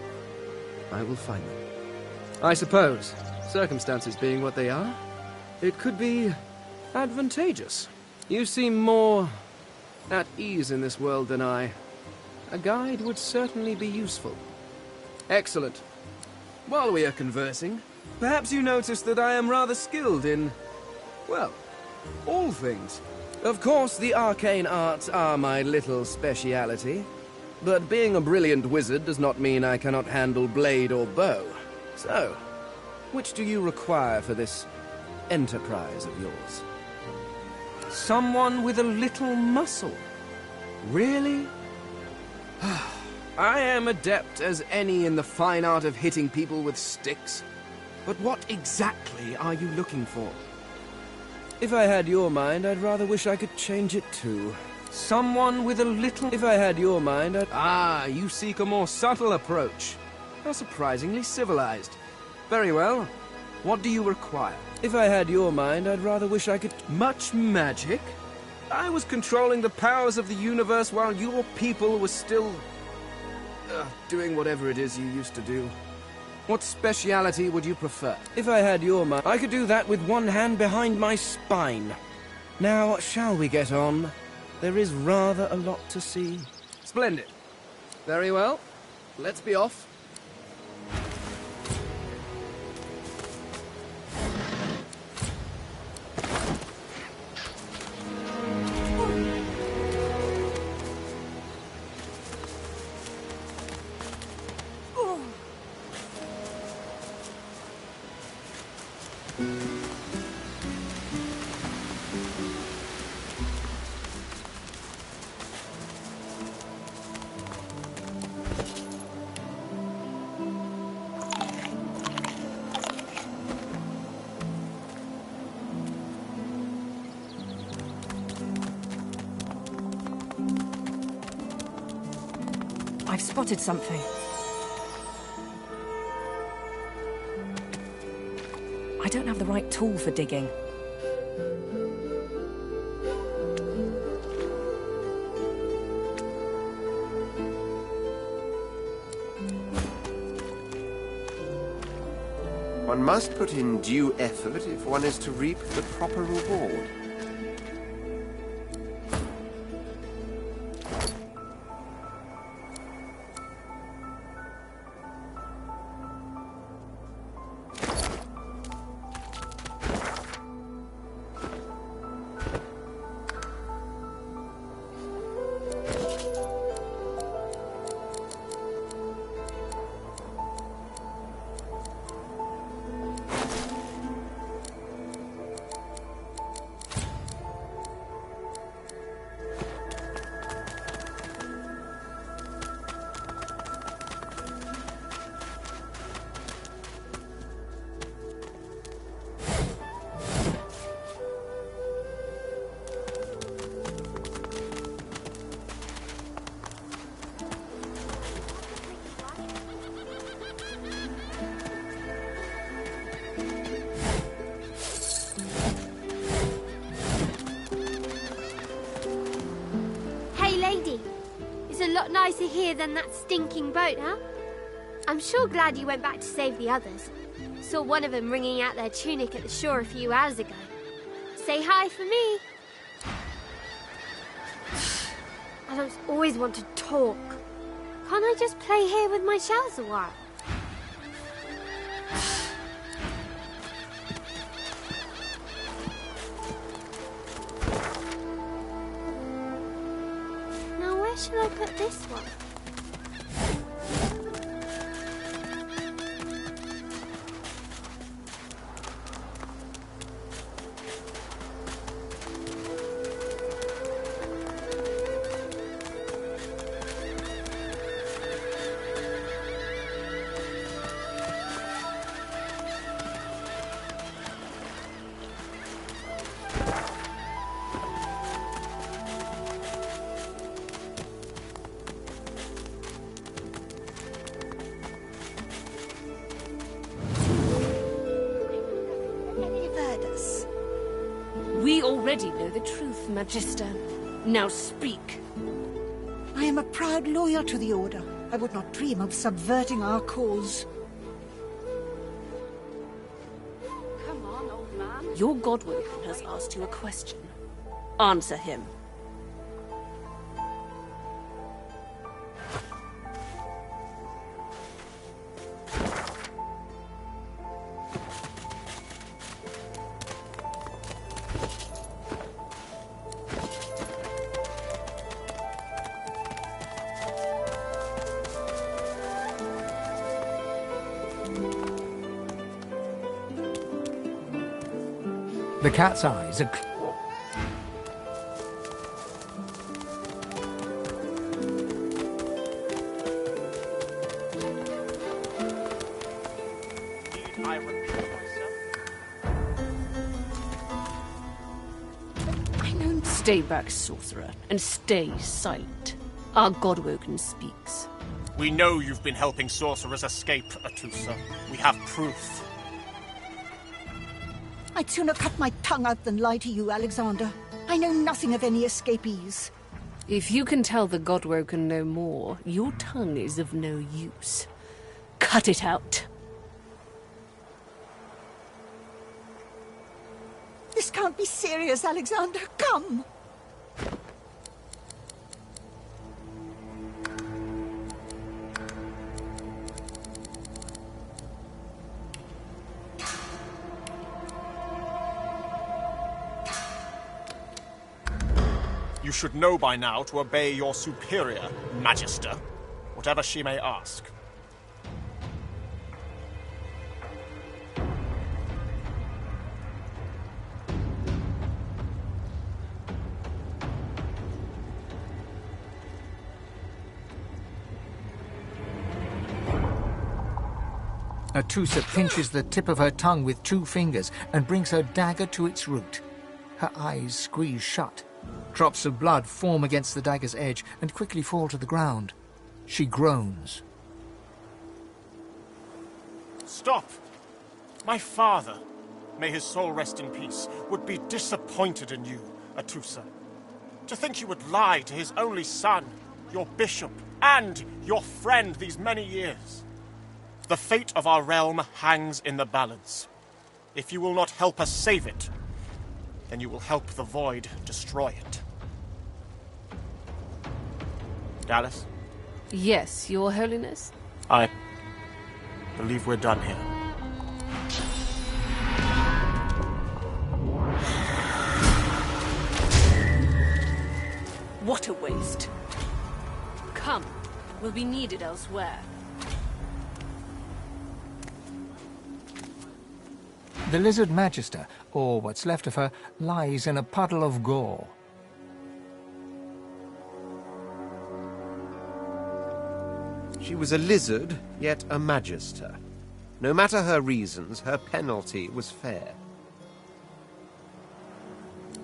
I will find them. I suppose, circumstances being what they are, it could be advantageous. You seem more at ease in this world than I. A guide would certainly be useful. Excellent. While we are conversing, perhaps you notice that I am rather skilled in, well, all things. Of course, the arcane arts are my little speciality, but being a brilliant wizard does not mean I cannot handle blade or bow. So, which do you require for this enterprise of yours? Someone with a little muscle. Really? I am adept as any in the fine art of hitting people with sticks. But what exactly are you looking for? If I had your mind, I'd rather wish I could change it too. Someone with a little... If I had your mind, I'd... Ah, you seek a more subtle approach. How surprisingly civilized. Very well. What do you require? If I had your mind, I'd rather wish I could... Much magic? I was controlling the powers of the universe while your people were still... doing whatever it is you used to do. What speciality would you prefer? If I had your mind, I could do that with one hand behind my spine. Now, shall we get on? There is rather a lot to see. Splendid. Very well. Let's be off. I've spotted something. I don't have the right tool for digging. One must put in due effort if one is to reap the proper reward. lot nicer here than that stinking boat, huh? I'm sure glad you went back to save the others. Saw one of them wringing out their tunic at the shore a few hours ago. Say hi for me. I don't always want to talk. Can't I just play here with my shells a while? Now where shall I put this one? We already know the truth, Magister. Now speak. I am a proud loyal to the Order. I would not dream of subverting our cause. Come on, old man. Your godwoman has asked you a question. Answer him. The cat's eyes are... Stay back, sorcerer, and stay silent. Our Godwoken speaks. We know you've been helping sorcerers escape, Atusa. We have proof. I'd sooner cut my tongue out than lie to you, Alexander. I know nothing of any escapees. If you can tell the Godwoken no more, your tongue is of no use. Cut it out. This can't be serious, Alexander. Come! You should know by now to obey your superior, Magister, whatever she may ask. Atusa pinches the tip of her tongue with 2 fingers and brings her dagger to its root. Her eyes squeeze shut. Drops of blood form against the dagger's edge and quickly fall to the ground. She groans. Stop! My father, may his soul rest in peace, would be disappointed in you, Atusa. To think you would lie to his only son, your bishop, and your friend these many years. The fate of our realm hangs in the balance. If you will not help us save it, then you will help the Void destroy it. Dallas? Yes, Your Holiness? I believe we're done here. What a waste. Come, we'll be needed elsewhere. The Lizard Magister, or what's left of her, lies in a puddle of gore. She was a lizard, yet a magister. No matter her reasons, her penalty was fair.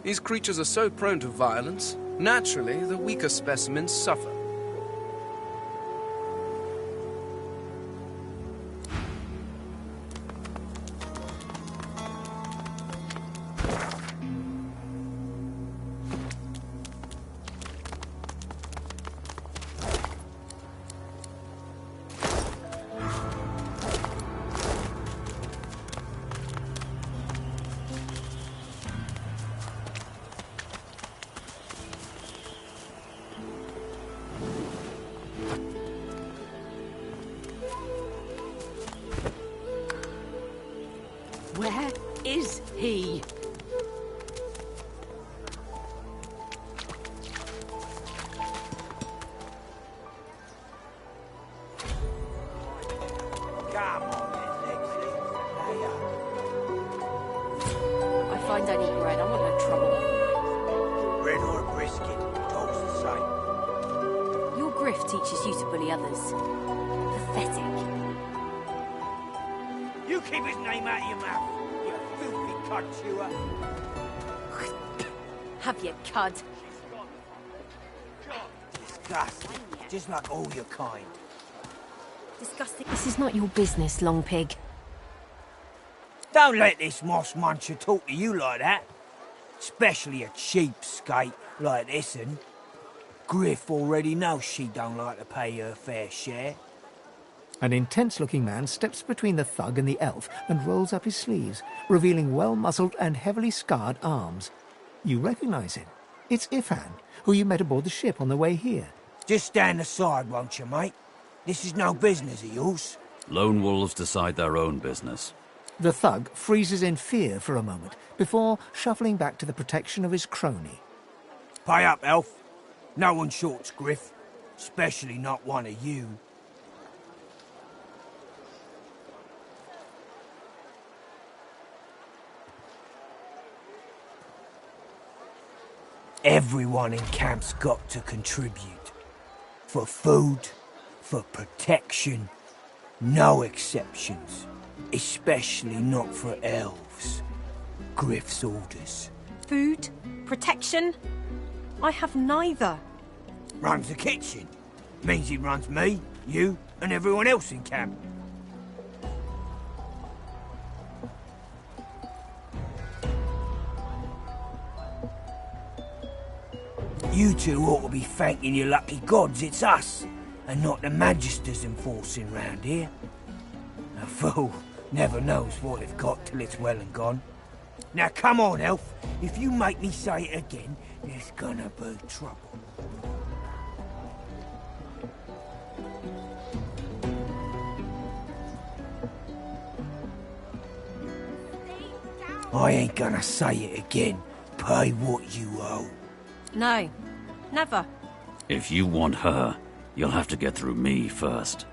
These creatures are so prone to violence. Naturally, the weaker specimens suffer. chicken or a brisket, all's the same. Your grift teaches you to bully others. Pathetic. You keep his name out of your mouth, you filthy cud chewer. Have your cud. Disgusting. Just like all your kind. Disgusting. This is not your business, Long Pig. Don't let this moss muncher talk to you like that. Especially a cheapskate like this one. Griff already knows she don't like to pay her fair share. An intense-looking man steps between the thug and the elf and rolls up his sleeves, revealing well-muscled and heavily scarred arms. You recognize him. It's Ifan, who you met aboard the ship on the way here. Just stand aside, won't you, mate? This is no business of yours. Lone wolves decide their own business. The thug freezes in fear for a moment before shuffling back to the protection of his crony. Pay up, elf. No one shorts Griff, especially not one of you. Everyone in camp's got to contribute. For food, for protection, no exceptions. Especially not for elves. Griff's orders. Food? Protection? I have neither. Runs the kitchen. Means he runs me, you, and everyone else in camp. You two ought to be thanking your lucky gods it's us, and not the Magisters enforcing round here. A fool never knows what they've got till it's well and gone. Now come on, elf. If you make me say it again, there's gonna be trouble. I ain't gonna say it again. Pay what you owe. No, never. If you want her, you'll have to get through me first.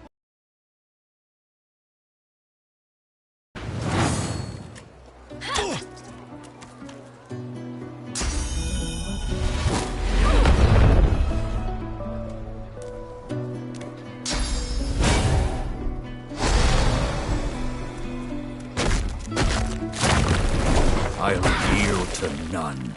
I'll yield to none.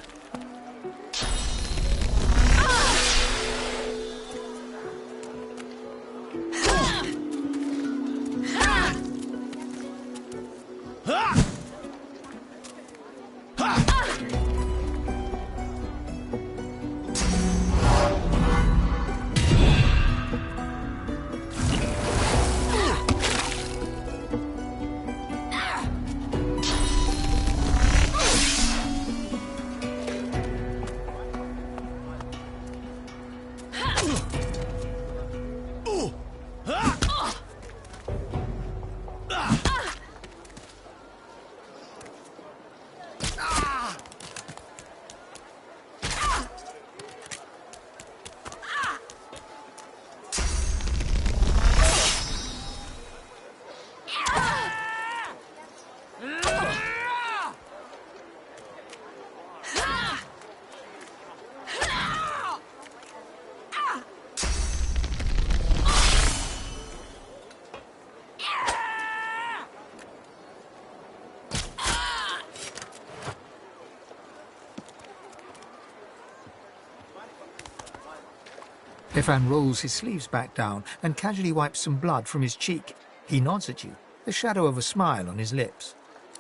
Ifan rolls his sleeves back down and casually wipes some blood from his cheek. He nods at you, the shadow of a smile on his lips.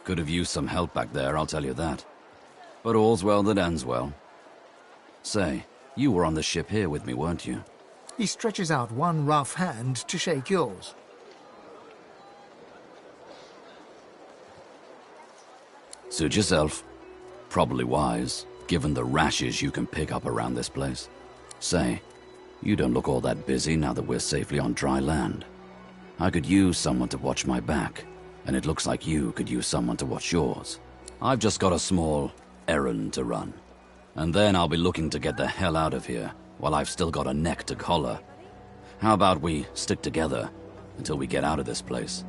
Could have used some help back there, I'll tell you that. But all's well that ends well. Say, you were on the ship here with me, weren't you? He stretches out one rough hand to shake yours. Suit yourself. Probably wise, given the rashes you can pick up around this place. Say, you don't look all that busy now that we're safely on dry land. I could use someone to watch my back, and it looks like you could use someone to watch yours. I've just got a small errand to run. And then I'll be looking to get the hell out of here, while I've still got a neck to collar. How about we stick together until we get out of this place?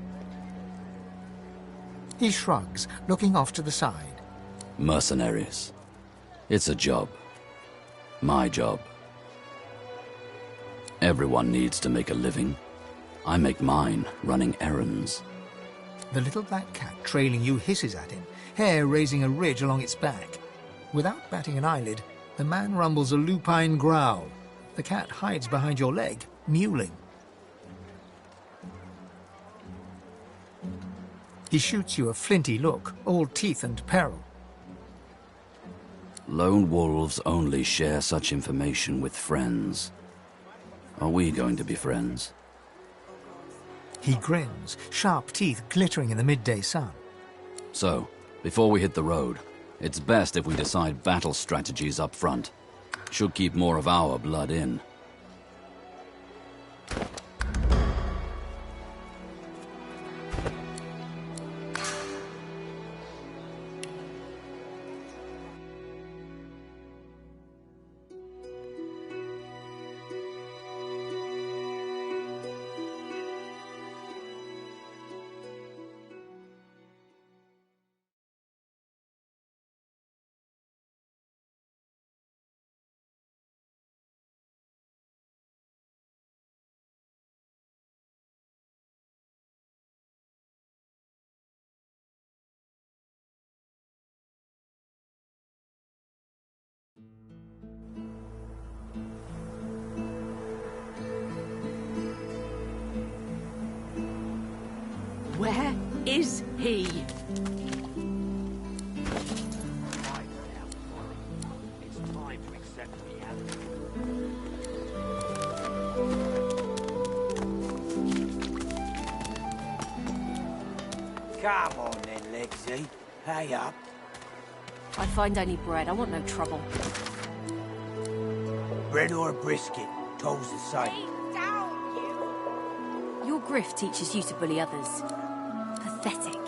He shrugs, looking off to the side. Mercenaries. It's a job. My job. Everyone needs to make a living. I make mine running errands. The little black cat trailing you hisses at him, hair raising a ridge along its back. Without batting an eyelid, the man rumbles a lupine growl. The cat hides behind your leg, mewling. He shoots you a flinty look, all teeth and peril. Lone wolves only share such information with friends. Are we going to be friends? He grins, sharp teeth glittering in the midday sun. So, before we hit the road, it's best if we decide battle strategies up front. Should keep more of our blood in. Where is he? Come on then, Lexi. Hey up. I find only bread. I want no trouble. Bread or a brisket, toll's the same. Your grift teaches you to bully others. Pathetic.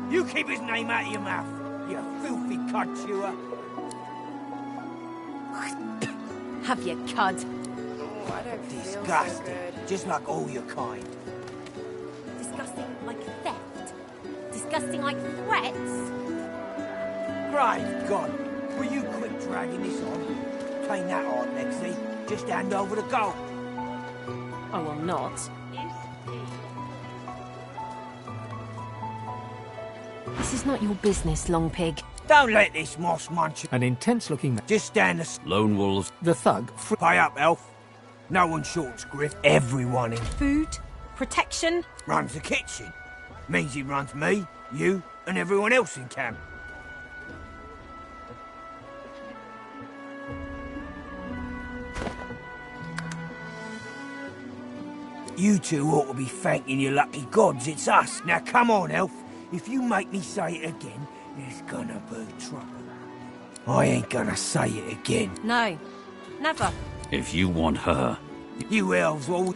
You keep his name out of your mouth, you filthy cud chewer. Have your cud. Oh, I don't feel so Disgusting. good. Just like all your kind. Disgusting like theft. Disgusting like threats. Great God, will you quit dragging this on? Plain that hard, Lexi. Just hand over the gold. I will not. This is not your business, Long Pig. Don't let this moss munch. An intense-looking man. Just stand the Lone wolves. The thug. Pay up, elf. No one shorts grift. Everyone in Food, protection. runs the kitchen. Means he runs me, you, and everyone else in camp. You two ought to be thanking your lucky gods it's us. Now come on, elf. If you make me say it again, there's gonna be trouble. I ain't gonna say it again. No, never. If you want her... You elves all...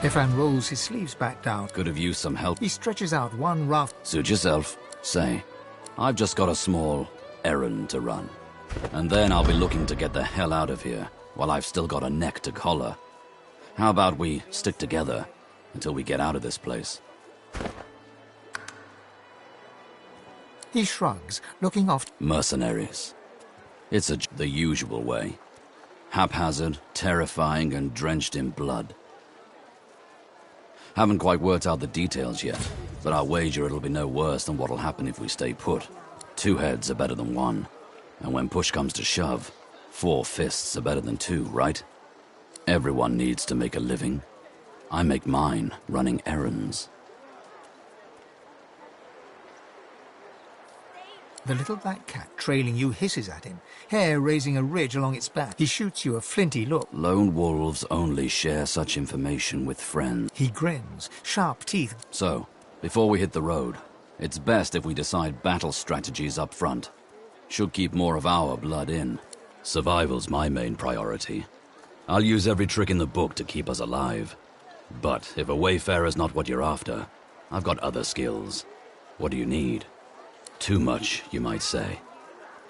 Efran rolls his sleeves back down. Could have used some help. He stretches out one rough... Suit yourself. Say, I've just got a small errand to run. And then I'll be looking to get the hell out of here while I've still got a neck to collar. How about we stick together until we get out of this place? He shrugs, looking off. Mercenaries. It's the usual way. Haphazard, terrifying, and drenched in blood. Haven't quite worked out the details yet, but I'll wager it'll be no worse than what'll happen if we stay put. 2 heads are better than 1. And when push comes to shove, 4 fists are better than 2, right? Everyone needs to make a living. I make mine running errands. The little black cat trailing you hisses at him, hair raising a ridge along its back. He shoots you a flinty look. Lone wolves only share such information with friends. He grins, sharp teeth. So, before we hit the road, it's best if we decide battle strategies up front. Should keep more of our blood in. Survival's my main priority. I'll use every trick in the book to keep us alive. But if a wayfarer's not what you're after, I've got other skills. What do you need? Too much, you might say.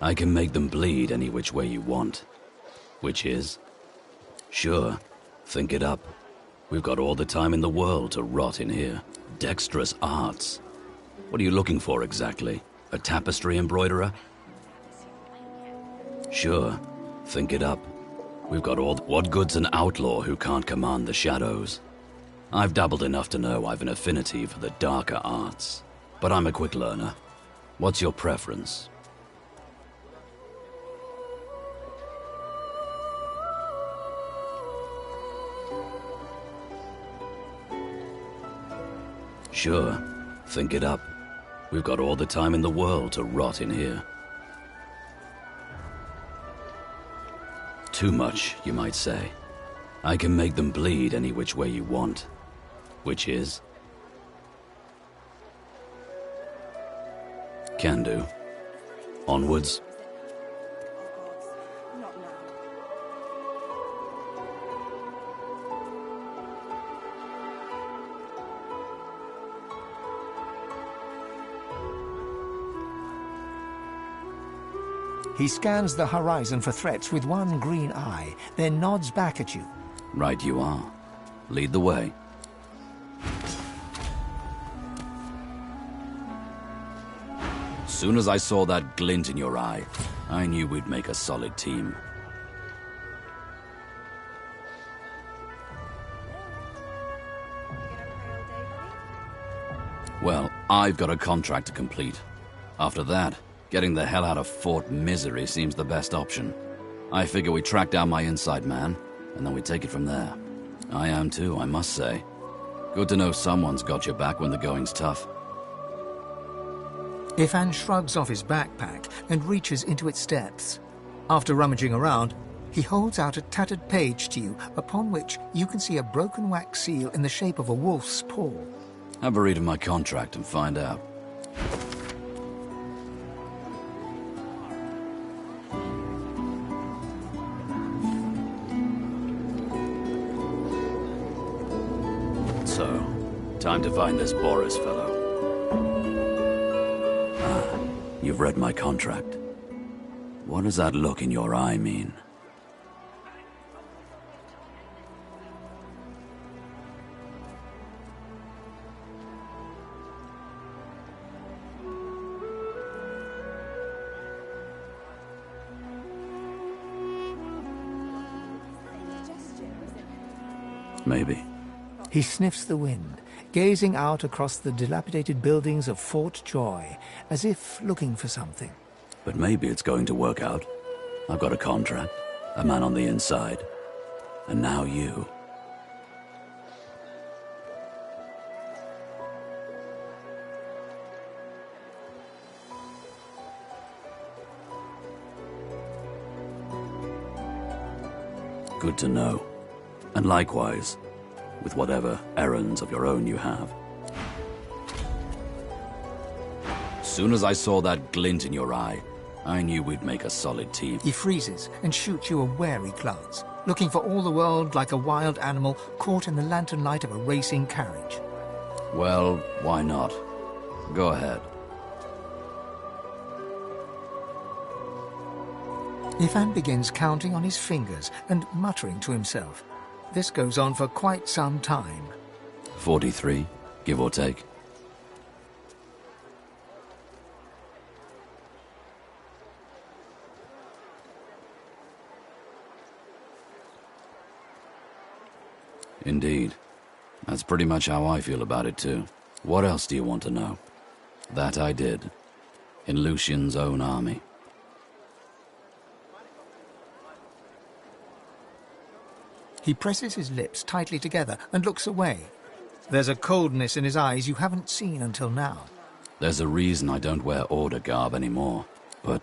I can make them bleed any which way you want. Which is? Sure, think it up. We've got all the time in the world to rot in here. Dexterous arts. What are you looking for exactly? A tapestry embroiderer? Sure, think it up. We've got all... What good's an outlaw who can't command the shadows? I've dabbled enough to know I've an affinity for the darker arts. But I'm a quick learner. What's your preference? Sure, think it up. We've got all the time in the world to rot in here. Too much, you might say. I can make them bleed any which way you want. Which is? Can do. Onwards. He scans the horizon for threats with one green eye, then nods back at you. Right you are. Lead the way. Soon as I saw that glint in your eye, I knew we'd make a solid team. Well, I've got a contract to complete. After that, getting the hell out of Fort Misery seems the best option. I figure we track down my inside man, and then we take it from there. I am too, I must say. Good to know someone's got your back when the going's tough. Ifan shrugs off his backpack and reaches into its depths. After rummaging around, he holds out a tattered page to you, upon which you can see a broken wax seal in the shape of a wolf's paw. Have a read of my contract and find out. So, time to find this Boris fellow. You've read my contract. What does that look in your eye mean? Maybe. He sniffs the wind, gazing out across the dilapidated buildings of Fort Joy, as if looking for something. But maybe it's going to work out. I've got a contract, a man on the inside, and now you. Good to know. And likewise, with whatever errands of your own you have. Soon as I saw that glint in your eye, I knew we'd make a solid team. He freezes and shoots you a wary glance, looking for all the world like a wild animal caught in the lantern light of a racing carriage. Well, why not? Go ahead. Ifan begins counting on his fingers and muttering to himself. This goes on for quite some time. 43, give or take. Indeed. That's pretty much how I feel about it too. What else do you want to know? That I did. In Lucian's own army. He presses his lips tightly together and looks away. There's a coldness in his eyes you haven't seen until now. There's a reason I don't wear order garb anymore. But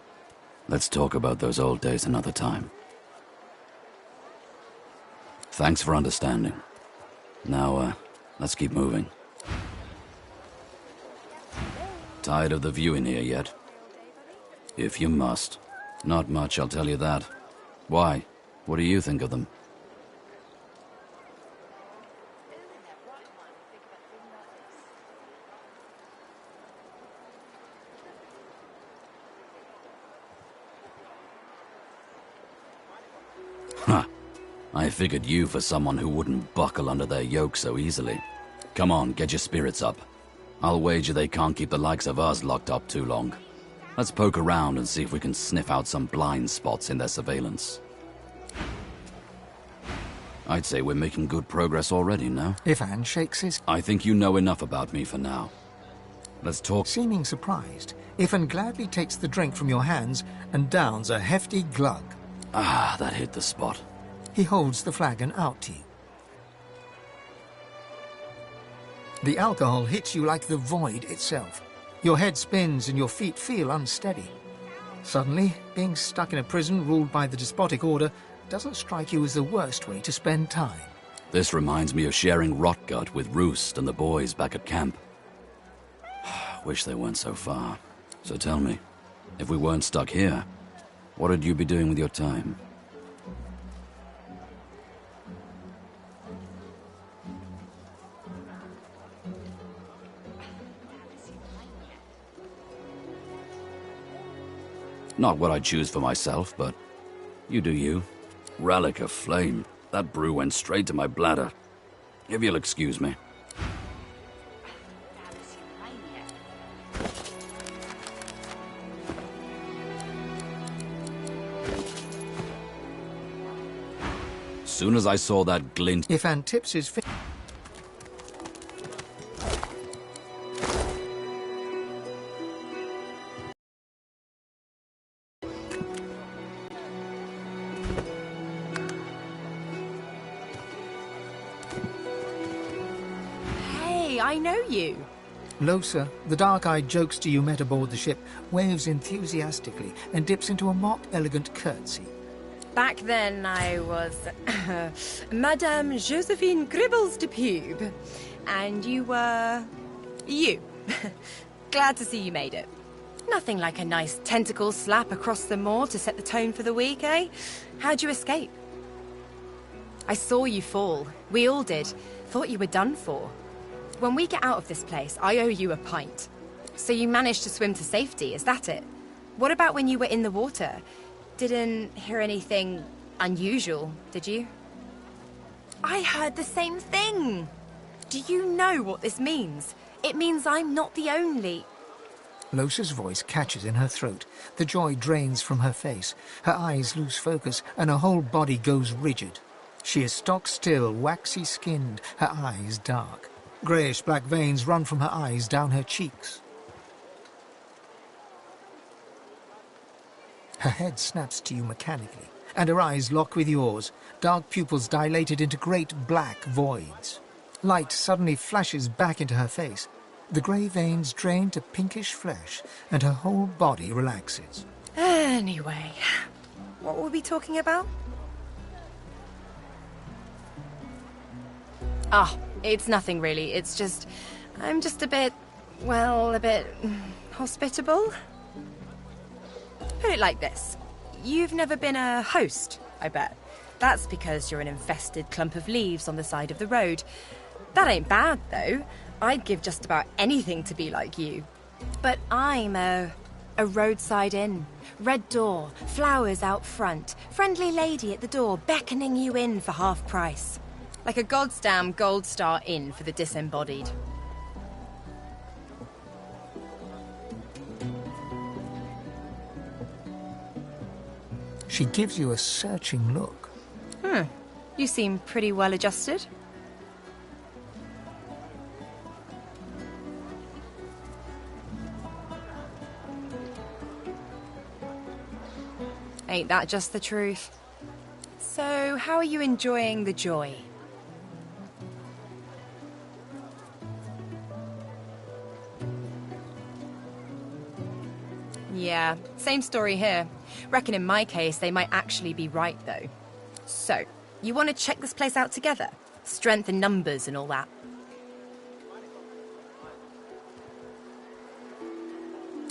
let's talk about those old days another time. Thanks for understanding. Now, let's keep moving. Tired of the view in here yet? If you must. Not much, I'll tell you that. Why? What do you think of them? Huh. I figured you for someone who wouldn't buckle under their yoke so easily. Come on, get your spirits up. I'll wager they can't keep the likes of us locked up too long. Let's poke around and see if we can sniff out some blind spots in their surveillance. I'd say we're making good progress already, no? Ifan shakes his... I think you know enough about me for now. Let's talk... Seeming surprised, Ifan gladly takes the drink from your hands and downs a hefty glug. Ah, that hit the spot. He holds the flagon out to you. The alcohol hits you like the void itself. Your head spins and your feet feel unsteady. Suddenly, being stuck in a prison ruled by the despotic order doesn't strike you as the worst way to spend time. This reminds me of sharing Rotgut with Roost and the boys back at camp. Wish they weren't so far. So tell me, if we weren't stuck here, what would you be doing with your time? Not what I'd choose for myself, but you do you. Relic of flame. That brew went straight to my bladder. If you'll excuse me. Soon as I saw that glint... Ifan tips his finger... I know you. Losa, the dark-eyed jokester you met aboard the ship, waves enthusiastically and dips into a mock elegant curtsy. Back then I was Madame Josephine Gribbles de Pube. And you were... you. Glad to see you made it. Nothing like a nice tentacle slap across the moor to set the tone for the week, eh? How'd you escape? I saw you fall. We all did. Thought you were done for. When we get out of this place, I owe you a pint. So you managed to swim to safety, is that it? What about when you were in the water? Didn't hear anything unusual, did you? I heard the same thing! Do you know what this means? It means I'm not the only... Losa's voice catches in her throat. The joy drains from her face. Her eyes lose focus, and her whole body goes rigid. She is stock-still, waxy-skinned, her eyes dark. Greyish-black veins run from her eyes down her cheeks. Her head snaps to you mechanically, and her eyes lock with yours, dark pupils dilated into great black voids. Light suddenly flashes back into her face. The grey veins drain to pinkish flesh, and her whole body relaxes. Anyway, what were we talking about? Ah, it's nothing really. It's just... I'm just a bit... well, a bit... hospitable? Put it like this. You've never been a host, I bet. That's because you're an infested clump of leaves on the side of the road. That ain't bad, though. I'd give just about anything to be like you. But I'm a A roadside inn. Red door, flowers out front, friendly lady at the door beckoning you in for half price. Like a goddamn gold star inn for the disembodied. She gives you a searching look. You seem pretty well adjusted. Ain't that just the truth? So, how are you enjoying the joy? Yeah, same story here. Reckon in my case, they might actually be right, though. So, you want to check this place out together? Strength in numbers and all that.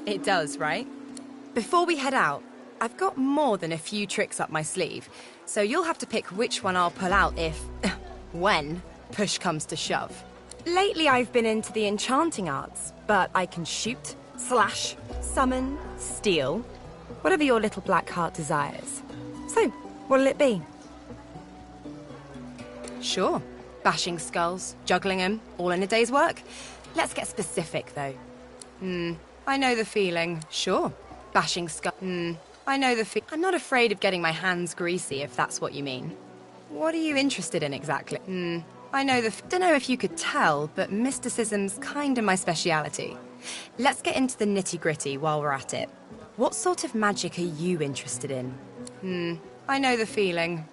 It does, right? Before we head out, I've got more than a few tricks up my sleeve, so you'll have to pick which one I'll pull out if, when, push comes to shove. Lately I've been into the enchanting arts, but I can shoot, slash, summon, steal, whatever your little black heart desires. So, what'll it be? Sure. Bashing skulls, juggling them, all in a day's work. Let's get specific, though. I know the feeling. Sure. Bashing skull. I know the I'm not afraid of getting my hands greasy, if that's what you mean. What are you interested in exactly? I know the Don't know if you could tell, but mysticism's kinda my speciality. Let's get into the nitty-gritty while we're at it. What sort of magic are you interested in? I know the feeling.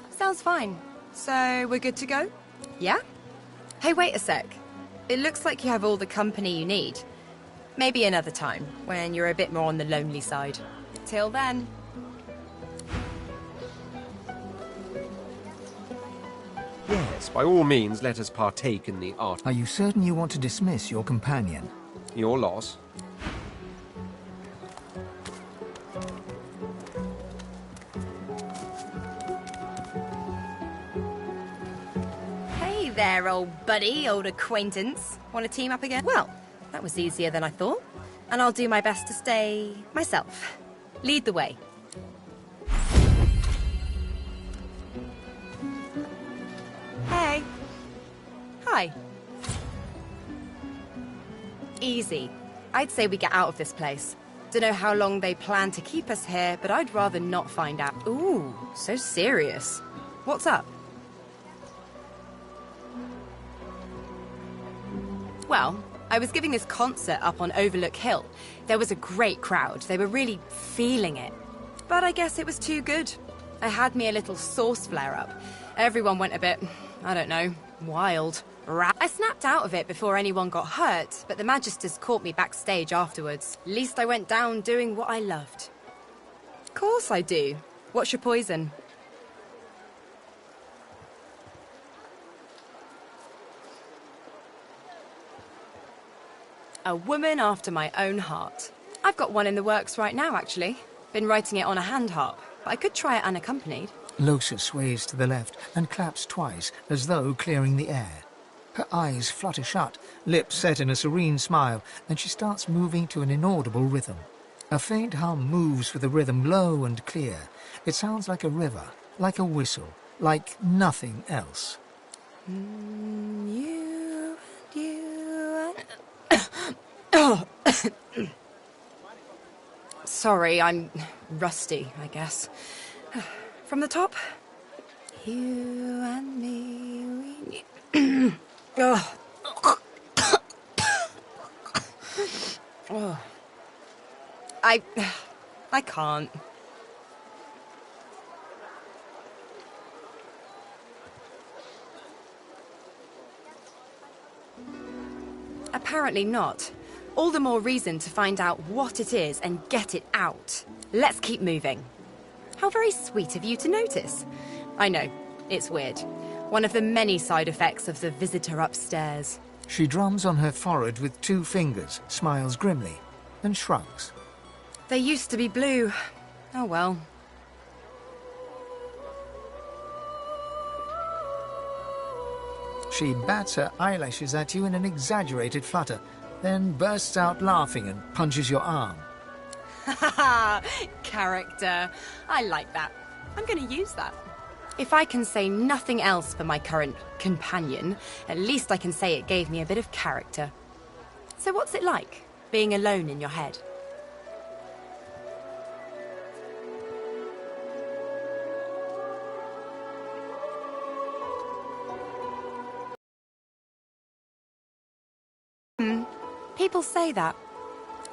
Sounds fine. So, we're good to go? Yeah? Hey, wait a sec. It looks like you have all the company you need. Maybe another time, when you're a bit more on the lonely side. Till then. Yes, by all means, let us partake in the art. Are you certain you want to dismiss your companion? Your loss. Hey there, old buddy, old acquaintance. Want to team up again? Well, that was easier than I thought. And I'll do my best to stay myself. Lead the way. Hey. Hi. Easy. I'd say we get out of this place. Dunno how long they plan to keep us here, but I'd rather not find out. Ooh, so serious. What's up? Well, I was giving this concert up on Overlook Hill. There was a great crowd. They were really feeling it. But I guess it was too good. I had me a little sauce flare-up. Everyone went a bit, I don't know, wild. I snapped out of it before anyone got hurt, but the Magisters caught me backstage afterwards. At least I went down doing what I loved. Of course I do. What's your poison? A woman after my own heart. I've got one in the works right now, actually. Been writing it on a hand harp, but I could try it unaccompanied. Losa sways to the left and claps twice, as though clearing the air. Her eyes flutter shut, lips set in a serene smile, and she starts moving to an inaudible rhythm. A faint hum moves with the rhythm low and clear. It sounds like a river, like a whistle, like nothing else. Sorry, I'm rusty, I guess. From the top? You and me, we... Oh. I can't. Apparently not. All the more reason to find out what it is and get it out. Let's keep moving. How very sweet of you to notice. I know, it's weird. One of the many side effects of the visitor upstairs. She drums on her forehead with 2 fingers, smiles grimly, and shrugs. They used to be blue. Oh well. She bats her eyelashes at you in an exaggerated flutter, then bursts out laughing and punches your arm. Character. I like that. I'm going to use that. If I can say nothing else for my current companion, at least I can say it gave me a bit of character. So what's it like, being alone in your head? People say that.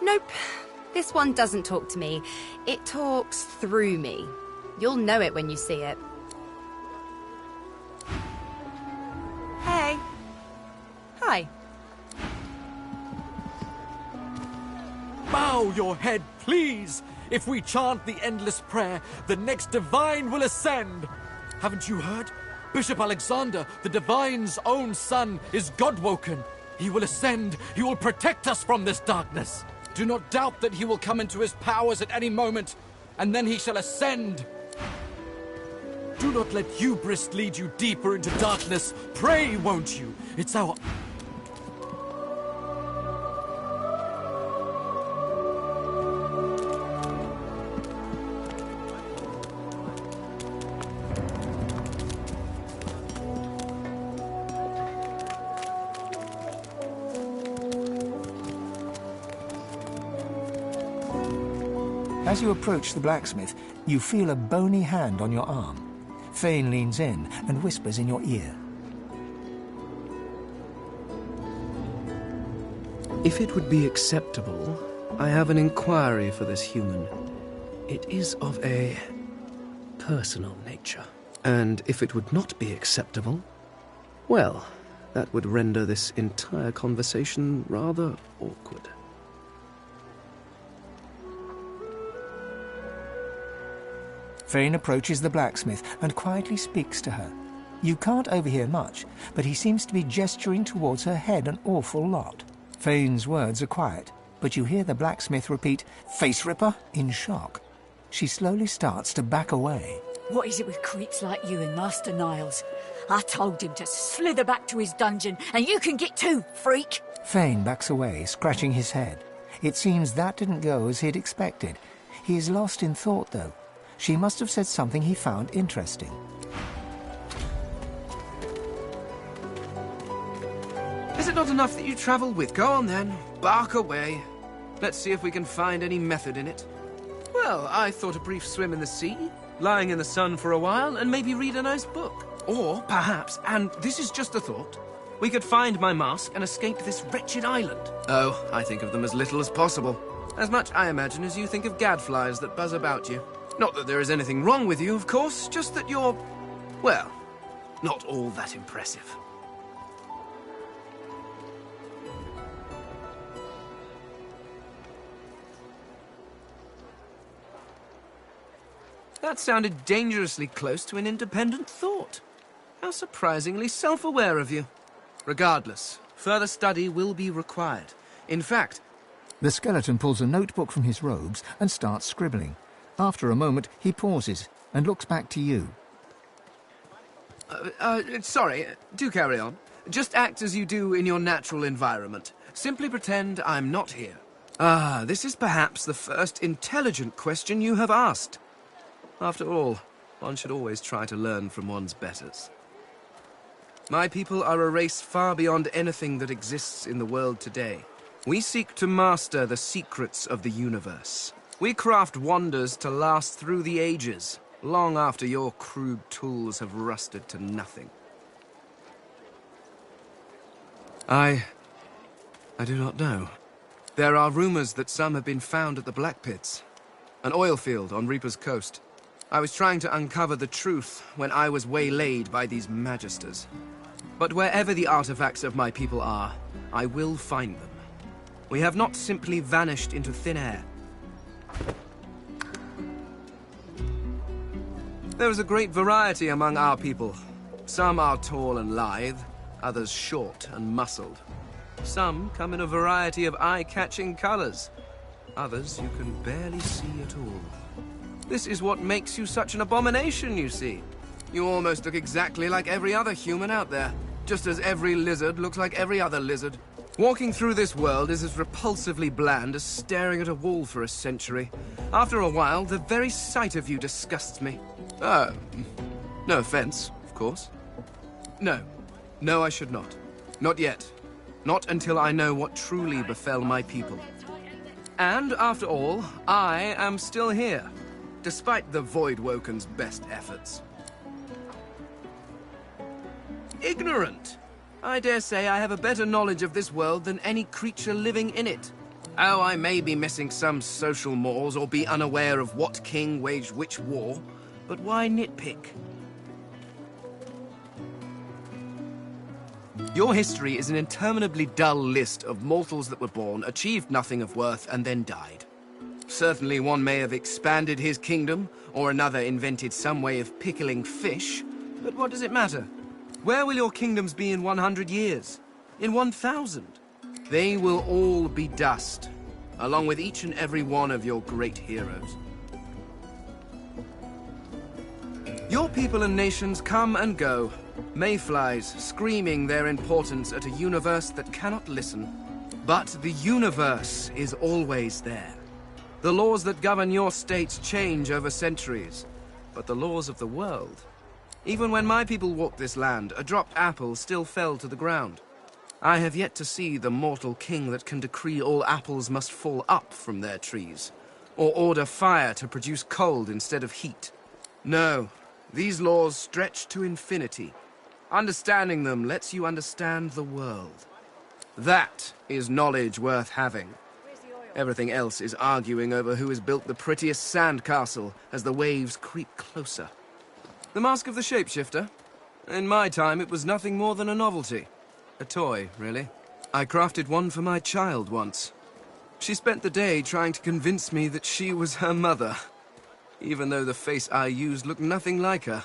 Nope. This one doesn't talk to me. It talks through me. You'll know it when you see it. Hey. Hi. Bow your head, please! If we chant the endless prayer, the next divine will ascend! Haven't you heard? Bishop Alexander, the divine's own son, is God-woken. He will ascend. He will protect us from this darkness. Do not doubt that he will come into his powers at any moment, and then he shall ascend. Do not let hubris lead you deeper into darkness. Pray, won't you? It's our... As you approach the blacksmith, you feel a bony hand on your arm. Fane leans in and whispers in your ear. If it would be acceptable, I have an inquiry for this human. It is of a personal nature. And if it would not be acceptable, well, that would render this entire conversation rather awkward. Fane approaches the blacksmith and quietly speaks to her. You can't overhear much, but he seems to be gesturing towards her head an awful lot. Fane's words are quiet, but you hear the blacksmith repeat, "Face Ripper," in shock. She slowly starts to back away. What is it with creeps like you and Master Niles? I told him to slither back to his dungeon, and you can get too, freak! Fane backs away, scratching his head. It seems that didn't go as he'd expected. He is lost in thought, though. She must have said something he found interesting. Is it not enough that you travel with? Go on then, bark away. Let's see if we can find any method in it. Well, I thought a brief swim in the sea, lying in the sun for a while, and maybe read a nice book. Or, perhaps, and this is just a thought, we could find my mask and escape this wretched island. Oh, I think of them as little as possible. As much, I imagine, as you think of gadflies that buzz about you. Not that there is anything wrong with you, of course, just that you're, well, not all that impressive. That sounded dangerously close to an independent thought. How surprisingly self-aware of you. Regardless, further study will be required. In fact... The skeleton pulls a notebook from his robes and starts scribbling. After a moment, he pauses and looks back to you. Sorry, do carry on. Just act as you do in your natural environment. Simply pretend I'm not here. Ah, this is perhaps the first intelligent question you have asked. After all, one should always try to learn from one's betters. My people are a race far beyond anything that exists in the world today. We seek to master the secrets of the universe. We craft wonders to last through the ages, long after your crude tools have rusted to nothing. I do not know. There are rumors that some have been found at the Black Pits, an oil field on Reaper's Coast. I was trying to uncover the truth when I was waylaid by these magisters. But wherever the artifacts of my people are, I will find them. We have not simply vanished into thin air. There is a great variety among our people. Some are tall and lithe, others short and muscled. Some come in a variety of eye-catching colors. Others you can barely see at all. This is what makes you such an abomination, you see. You almost look exactly like every other human out there, just as every lizard looks like every other lizard. Walking through this world is as repulsively bland as staring at a wall for a century. After a while, the very sight of you disgusts me. Oh, no offense, of course. No, I should not. Not yet. Not until I know what truly befell my people. And, after all, I am still here, despite the Voidwoken's best efforts. Ignorant! I dare say I have a better knowledge of this world than any creature living in it. Oh, I may be missing some social mores or be unaware of what king waged which war, but why nitpick? Your history is an interminably dull list of mortals that were born, achieved nothing of worth, and then died. Certainly one may have expanded his kingdom, or another invented some way of pickling fish, but what does it matter? Where will your kingdoms be in 100 years? In 1,000? They will all be dust, along with each and every one of your great heroes. Your people and nations come and go, mayflies screaming their importance at a universe that cannot listen. But the universe is always there. The laws that govern your states change over centuries, but the laws of the world... Even when my people walked this land, a dropped apple still fell to the ground. I have yet to see the mortal king that can decree all apples must fall up from their trees, or order fire to produce cold instead of heat. No, these laws stretch to infinity. Understanding them lets you understand the world. That is knowledge worth having. Everything else is arguing over who has built the prettiest sandcastle as the waves creep closer. The Mask of the Shapeshifter? In my time, it was nothing more than a novelty. A toy, really. I crafted one for my child once. She spent the day trying to convince me that she was her mother, even though the face I used looked nothing like her.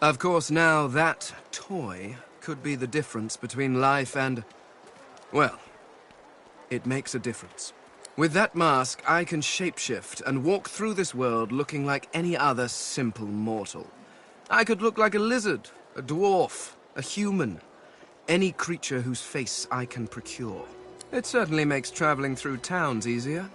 Of course, now that toy could be the difference between life and... well, it makes a difference. With that mask, I can shapeshift and walk through this world looking like any other simple mortal. I could look like a lizard, a dwarf, a human. Any creature whose face I can procure. It certainly makes traveling through towns easier.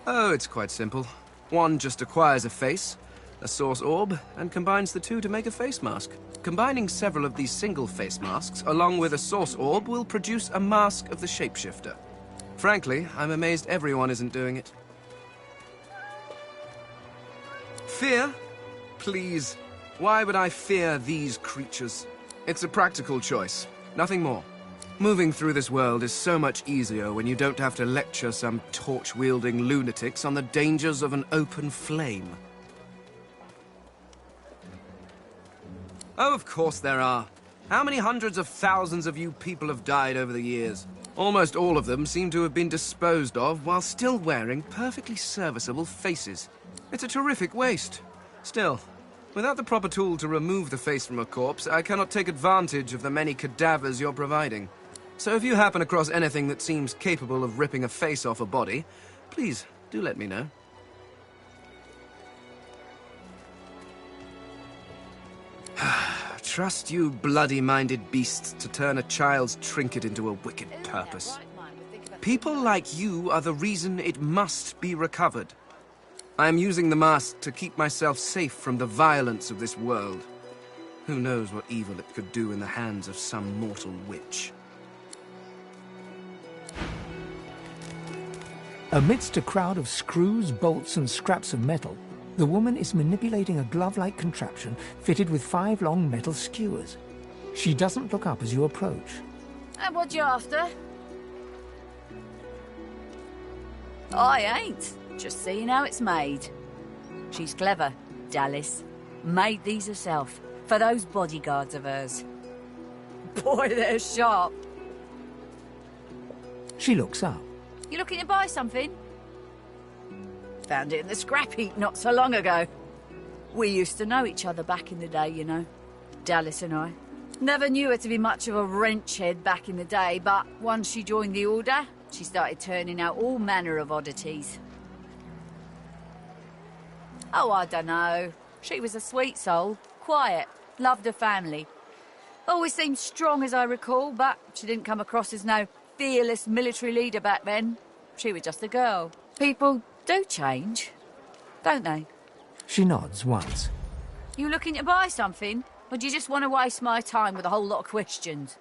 Oh, it's quite simple. One just acquires a face, a source orb, and combines the two to make a face mask. Combining several of these single face masks, along with a source orb, will produce a mask of the shapeshifter. Frankly, I'm amazed everyone isn't doing it. Fear? Please. Why would I fear these creatures? It's a practical choice, nothing more. Moving through this world is so much easier when you don't have to lecture some torch-wielding lunatics on the dangers of an open flame. Oh, of course there are. How many hundreds of thousands of you people have died over the years? Almost all of them seem to have been disposed of while still wearing perfectly serviceable faces. It's a terrific waste. Still, without the proper tool to remove the face from a corpse, I cannot take advantage of the many cadavers you're providing. So if you happen across anything that seems capable of ripping a face off a body, please do let me know. Trust you bloody-minded beasts to turn a child's trinket into a wicked purpose. People like you are the reason it must be recovered. I am using the mask to keep myself safe from the violence of this world. Who knows what evil it could do in the hands of some mortal witch. Amidst a crowd of screws, bolts and scraps of metal, the woman is manipulating a glove-like contraption fitted with 5 long metal skewers. She doesn't look up as you approach. And what you after? I ain't. Just seeing how it's made. She's clever, Dallas. Made these herself, for those bodyguards of hers. Boy, they're sharp. She looks up. You looking to buy something? Found it in the scrap heap not so long ago. We used to know each other back in the day, you know. Dallas and I. Never knew her to be much of a wrench head back in the day, but once she joined the Order, she started turning out all manner of oddities. Oh, I dunno. She was a sweet soul, quiet, loved her family. Always seemed strong as I recall, but she didn't come across as no fearless military leader back then. She was just a girl. People do change, don't they? She nods once. You looking to buy something? Or do you just want to waste my time with a whole lot of questions?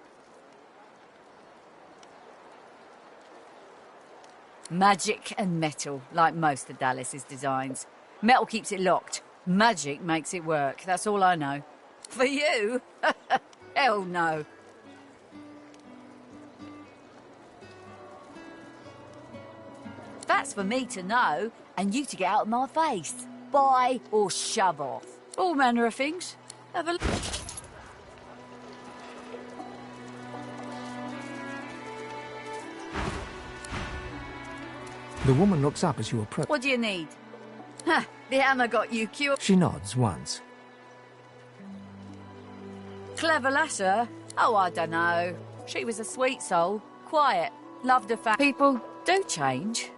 Magic and metal, like most of Dallas's designs. Metal keeps it locked. Magic makes it work. That's all I know. For you? Hell no. That's for me to know, and you to get out of my face. Buy or shove off. All manner of things. Have a look. The woman looks up as you approach. What do you need? Huh, the hammer got you cured. She nods once. Clever lasser? Oh, I dunno. She was a sweet soul, quiet, loved her family. People do change.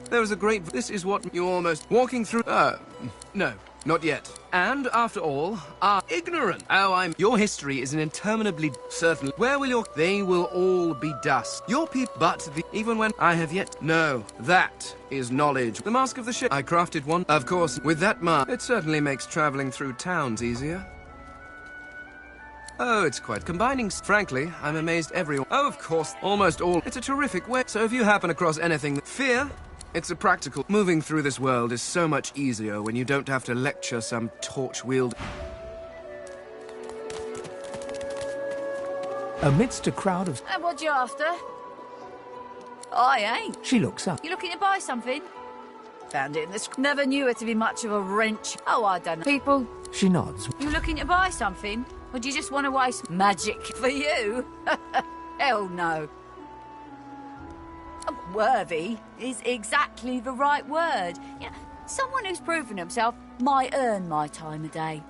There was a great... This is what you're almost walking through... no, not yet. And, after all, are ignorant. Oh, Your history is an interminably certain... Where will your... They will all be dust. Your people... But even when I have yet... No, that is knowledge. The mask of the ship. I crafted one. Of course, with that mask, it certainly makes traveling through towns easier. Oh, it's quite combining. Frankly, I'm amazed everyone... Oh, of course, almost all... It's a terrific way. So if you happen across anything... Fear... It's a practical... Moving through this world is so much easier when you don't have to lecture some torch-wield... Amidst a crowd of... And what you after? I ain't. She looks up. You looking to buy something? Found it in the... Never knew her to be much of a wrench. Oh, I don't know. People... She nods. You looking to buy something? Or do you just want to waste magic for you? Hell no. Worthy is exactly the right word. You know, someone who's proven himself might earn my time of day.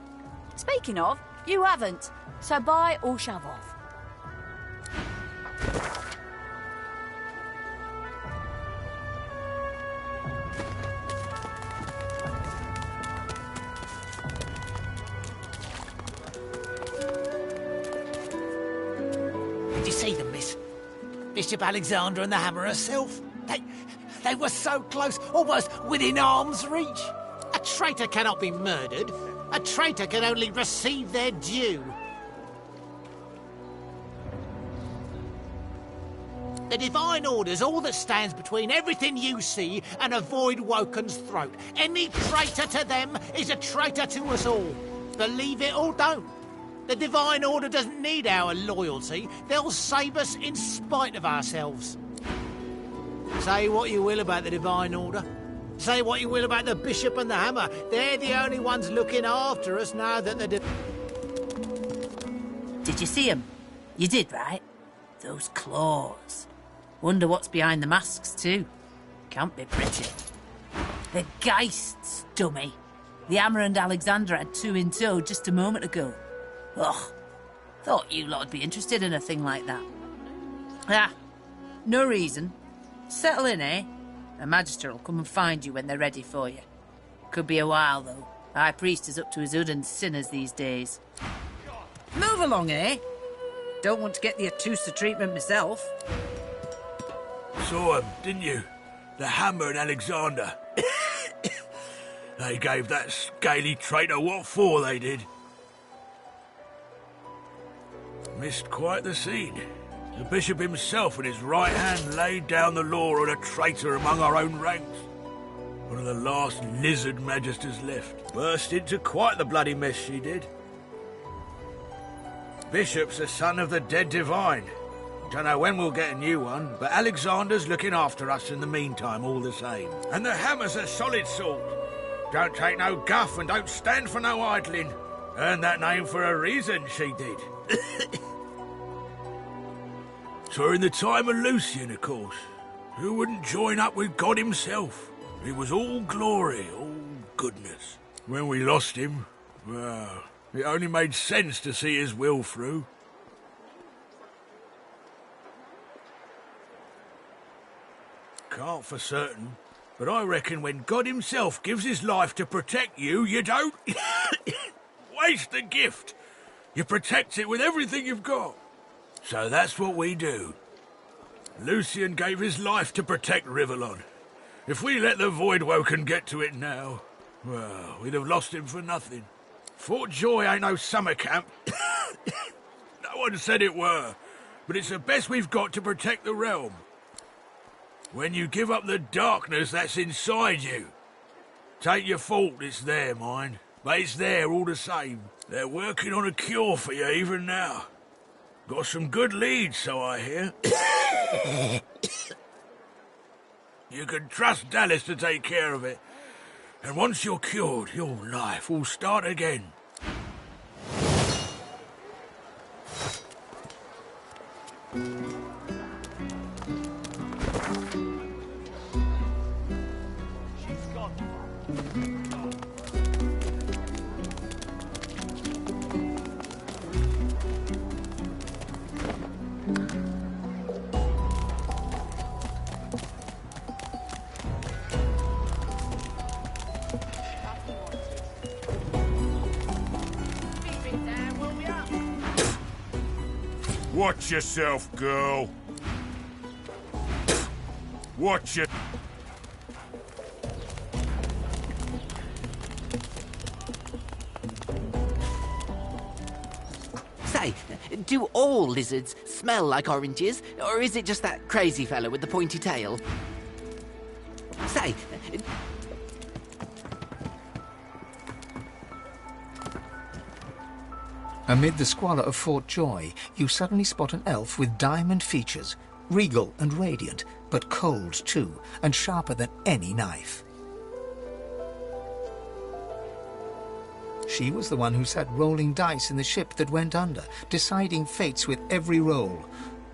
Speaking of, you haven't. So buy or shove off. Did you see them, miss? Bishop Alexander and the hammer herself. They were so close, almost within arm's reach. A traitor cannot be murdered. A traitor can only receive their due. The Divine Order's all that stands between everything you see and a Void Woken's throat. Any traitor to them is a traitor to us all. Believe it or don't. The Divine Order doesn't need our loyalty. They'll save us in spite of ourselves. Say what you will about the Divine Order. Say what you will about the Bishop and the Hammer. They're the only ones looking after us now that the... Did you see them? You did, right? Those claws. Wonder what's behind the masks, too. Can't be pretty. The Geists, dummy. The Hammer and Alexander had two in tow just a moment ago. Ugh. Thought you lot would be interested in a thing like that. Ah, no reason. Settle in, eh? The Magister will come and find you when they're ready for you. Could be a while, though. High Priest is up to his hood and sinners these days. Move along, eh? Don't want to get the Atusa treatment myself. Saw 'em, didn't you? The Hammer and Alexander. They gave that scaly traitor what for, they did. Missed quite the scene. The bishop himself and his right hand laid down the law on a traitor among our own ranks. One of the last lizard magisters left. Burst into quite the bloody mess, she did. Bishop's a son of the dead divine. Don't know when we'll get a new one, but Alexander's looking after us in the meantime all the same. And the Hammer's a solid sort. Don't take no guff and don't stand for no idling. Earned that name for a reason, she did. So in the time of Lucian, of course. Who wouldn't join up with God himself? He was all glory, all goodness. When we lost him, well, it only made sense to see his will through. Can't for certain, but I reckon when God himself gives his life to protect you, you don't waste the gift. You protect it with everything you've got. So that's what we do. Lucian gave his life to protect Rivellon. If we let the Voidwoken get to it now, well, we'd have lost him for nothing. Fort Joy ain't no summer camp. No one said it were, but it's the best we've got to protect the realm. When you give up the darkness that's inside you, take your fault, it's there, mind, but it's there all the same. They're working on a cure for you even now. Got some good leads, so I hear. You can trust Dallas to take care of it. And once you're cured, your life will start again. Watch yourself, girl. Watch it. Say, do all lizards smell like oranges, or is it just that crazy fellow with the pointy tail? Say, Amid the squalor of Fort Joy, you suddenly spot an elf with diamond features, regal and radiant, but cold too, and sharper than any knife. She was the one who sat rolling dice in the ship that went under, deciding fates with every roll,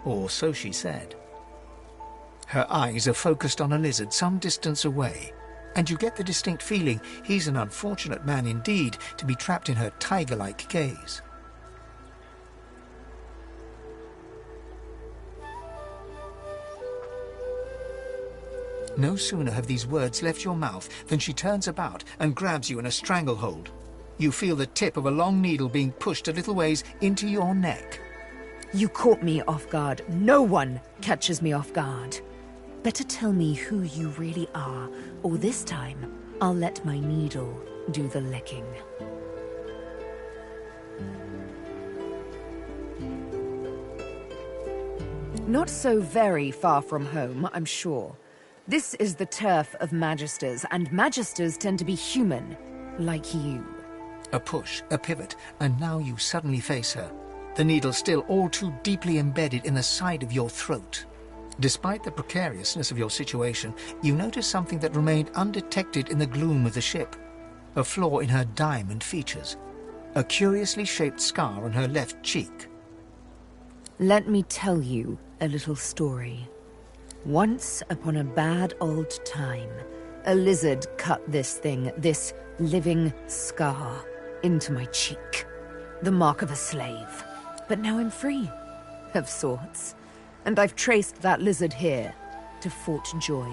or so she said. Her eyes are focused on a lizard some distance away, and you get the distinct feeling he's an unfortunate man indeed to be trapped in her tiger-like gaze. No sooner have these words left your mouth than she turns about and grabs you in a stranglehold. You feel the tip of a long needle being pushed a little ways into your neck. You caught me off guard. No one catches me off guard. Better tell me who you really are, or this time I'll let my needle do the licking. Not so very far from home, I'm sure. This is the turf of Magisters, and Magisters tend to be human, like you. A push, a pivot, and now you suddenly face her. The needle still all too deeply embedded in the side of your throat. Despite the precariousness of your situation, you notice something that remained undetected in the gloom of the ship. A flaw in her diamond features. A curiously shaped scar on her left cheek. Let me tell you a little story. Once upon a bad old time, a lizard cut this thing, this living scar, into my cheek. The mark of a slave. But now I'm free, of sorts. And I've traced that lizard here, to Fort Joy.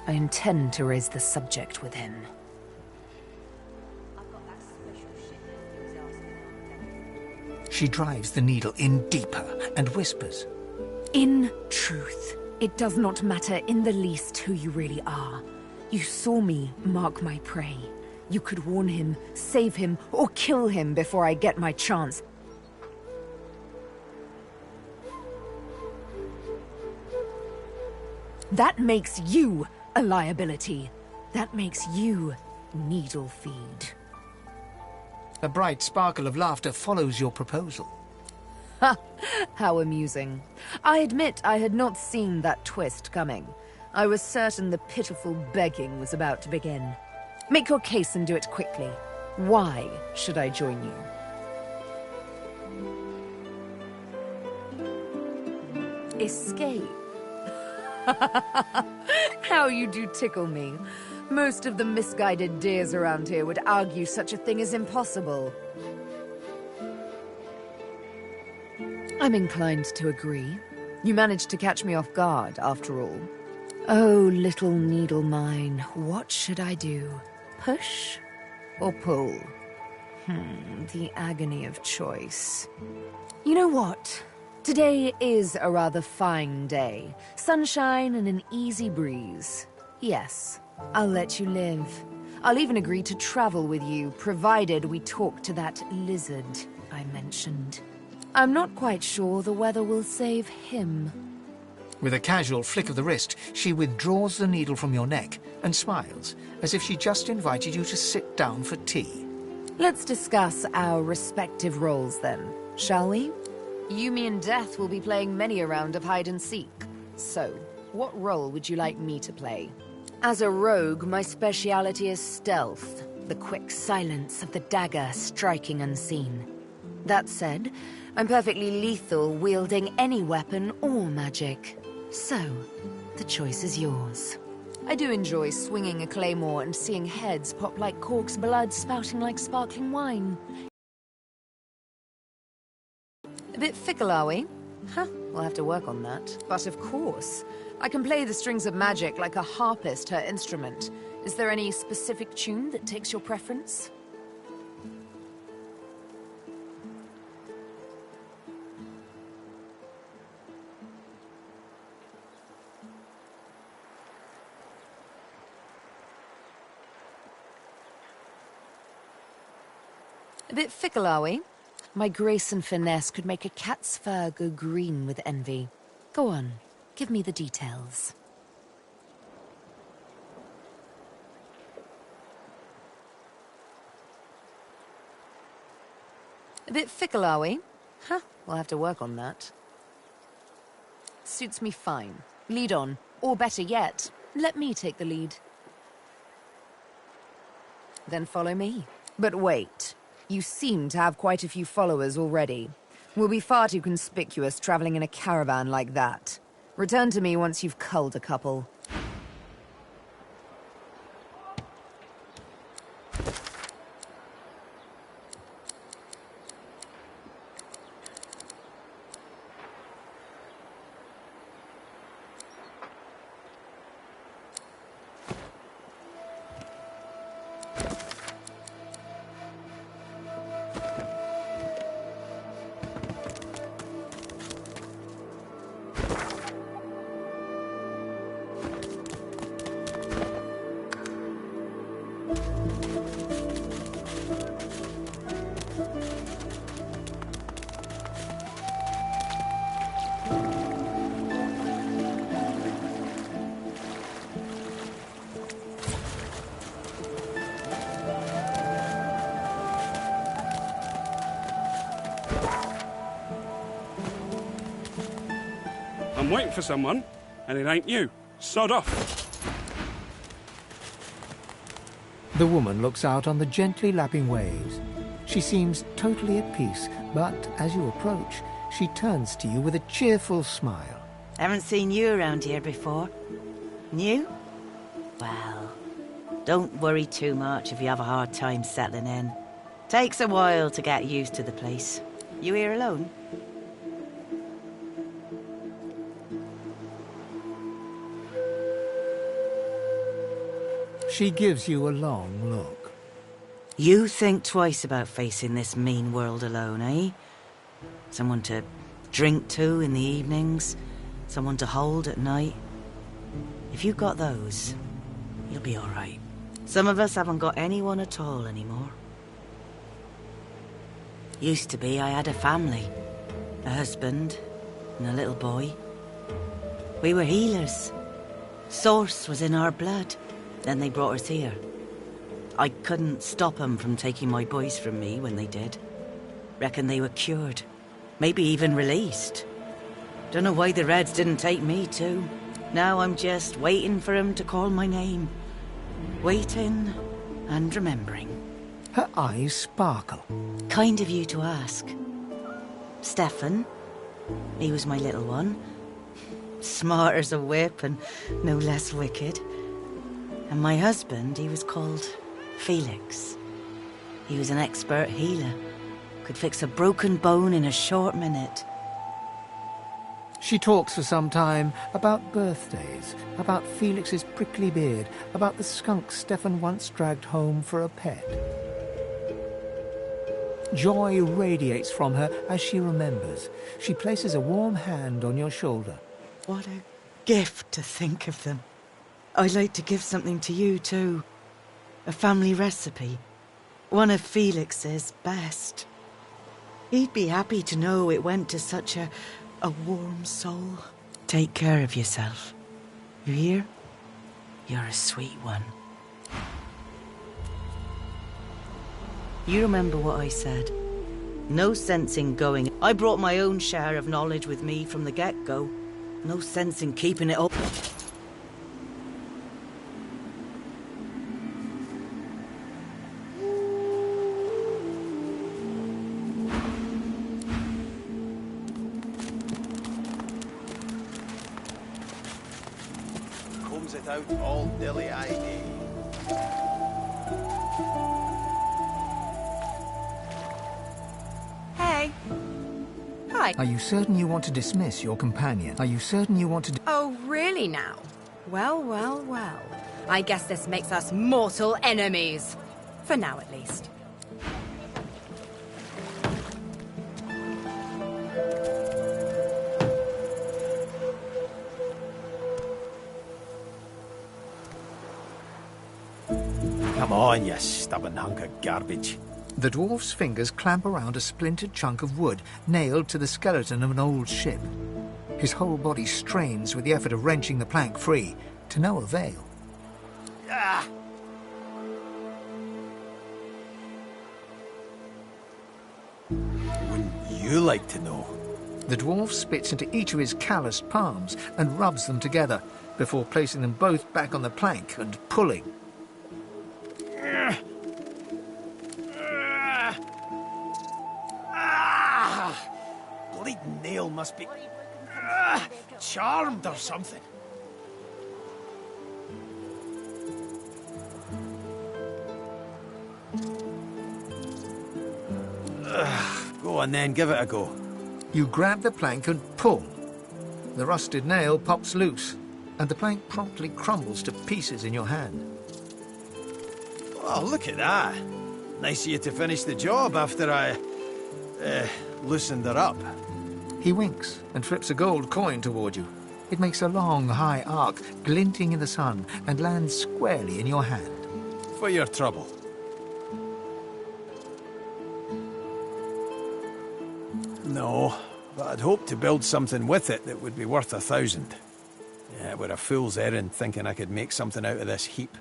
I intend to raise the subject with him. She drives the needle in deeper and whispers. In truth, it does not matter in the least who you really are. You saw me mark my prey. You could warn him, save him, or kill him before I get my chance. That makes you a liability. That makes you needle feed. A bright sparkle of laughter follows your proposal. Ha! How amusing. I admit I had not seen that twist coming. I was certain the pitiful begging was about to begin. Make your case and do it quickly. Why should I join you? Escape. How you do tickle me. Most of the misguided deers around here would argue such a thing is impossible. I'm inclined to agree. You managed to catch me off guard, after all. Oh, little needle mine, what should I do? Push or pull? The agony of choice. You know what? Today is a rather fine day. Sunshine and an easy breeze. Yes, I'll let you live. I'll even agree to travel with you, provided we talk to that lizard I mentioned. I'm not quite sure the weather will save him. With a casual flick of the wrist, she withdraws the needle from your neck and smiles, as if she just invited you to sit down for tea. Let's discuss our respective roles then, shall we? You, me, and Death will be playing many a round of hide-and-seek. So, what role would you like me to play? As a rogue, my speciality is stealth, the quick silence of the dagger striking unseen. That said, I'm perfectly lethal wielding any weapon or magic. So, the choice is yours. I do enjoy swinging a claymore and seeing heads pop like corks, blood spouting like sparkling wine. A bit fickle, are we? We'll have to work on that. But of course, I can play the strings of magic like a harpist her instrument. Is there any specific tune that takes your preference? A bit fickle, are we? My grace and finesse could make a cat's fur go green with envy. Go on, give me the details. A bit fickle, are we? We'll have to work on that. Suits me fine. Lead on. Or better yet, let me take the lead. Then follow me. But wait. You seem to have quite a few followers already. We'll be far too conspicuous traveling in a caravan like that. Return to me once you've culled a couple. I'm waiting for someone, and it ain't you. Sod off. The woman looks out on the gently lapping waves. She seems totally at peace, but as you approach, she turns to you with a cheerful smile. Haven't seen you around here before. New? Well, don't worry too much if you have a hard time settling in. Takes a while to get used to the place. You here alone? She gives you a long look. You think twice about facing this mean world alone, eh? Someone to drink to in the evenings. Someone to hold at night. If you've got those, you'll be all right. Some of us haven't got anyone at all anymore. Used to be I had a family. A husband and a little boy. We were healers. Source was in our blood. Then they brought us here. I couldn't stop them from taking my boys from me when they did. Reckon they were cured. Maybe even released. Don't know why the Reds didn't take me too. Now I'm just waiting for him to call my name. Waiting and remembering. Her eyes sparkle. Kind of you to ask. Stefan. He was my little one. Smart as a whip and no less wicked. And my husband, he was called Felix. He was an expert healer. Could fix a broken bone in a short minute. She talks for some time about birthdays, about Felix's prickly beard, about the skunk Stefan once dragged home for a pet. Joy radiates from her as she remembers. She places a warm hand on your shoulder. What a gift to think of them. I'd like to give something to you too. A family recipe. One of Felix's best. He'd be happy to know it went to such a warm soul. Take care of yourself. You hear? You're a sweet one. You remember what I said. No sense in going. I brought my own share of knowledge with me from the get-go. No sense in keeping it up. Comes it out all dilly ID. Hey. Hi. Are you certain you want to dismiss your companion? Are you certain you want to... Oh, really now? Well, well, well. I guess this makes us mortal enemies. For now, at least. Come on, you stubborn hunk of garbage. The dwarf's fingers clamp around a splintered chunk of wood nailed to the skeleton of an old ship. His whole body strains with the effort of wrenching the plank free, to no avail. Ah! Wouldn't you like to know? The dwarf spits into each of his calloused palms and rubs them together, before placing them both back on the plank and pulling. Bleeding nail must be charmed or something. Go on then, give it a go. You grab the plank and pull. The rusted nail pops loose, and the plank promptly crumbles to pieces in your hand. Oh, look at that. Nice of you to finish the job after I loosened her up. He winks and flips a gold coin toward you. It makes a long, high arc, glinting in the sun, and lands squarely in your hand. For your trouble. No, but I'd hoped to build something with it that would be worth 1,000. Yeah, it were a fool's errand thinking I could make something out of this heap,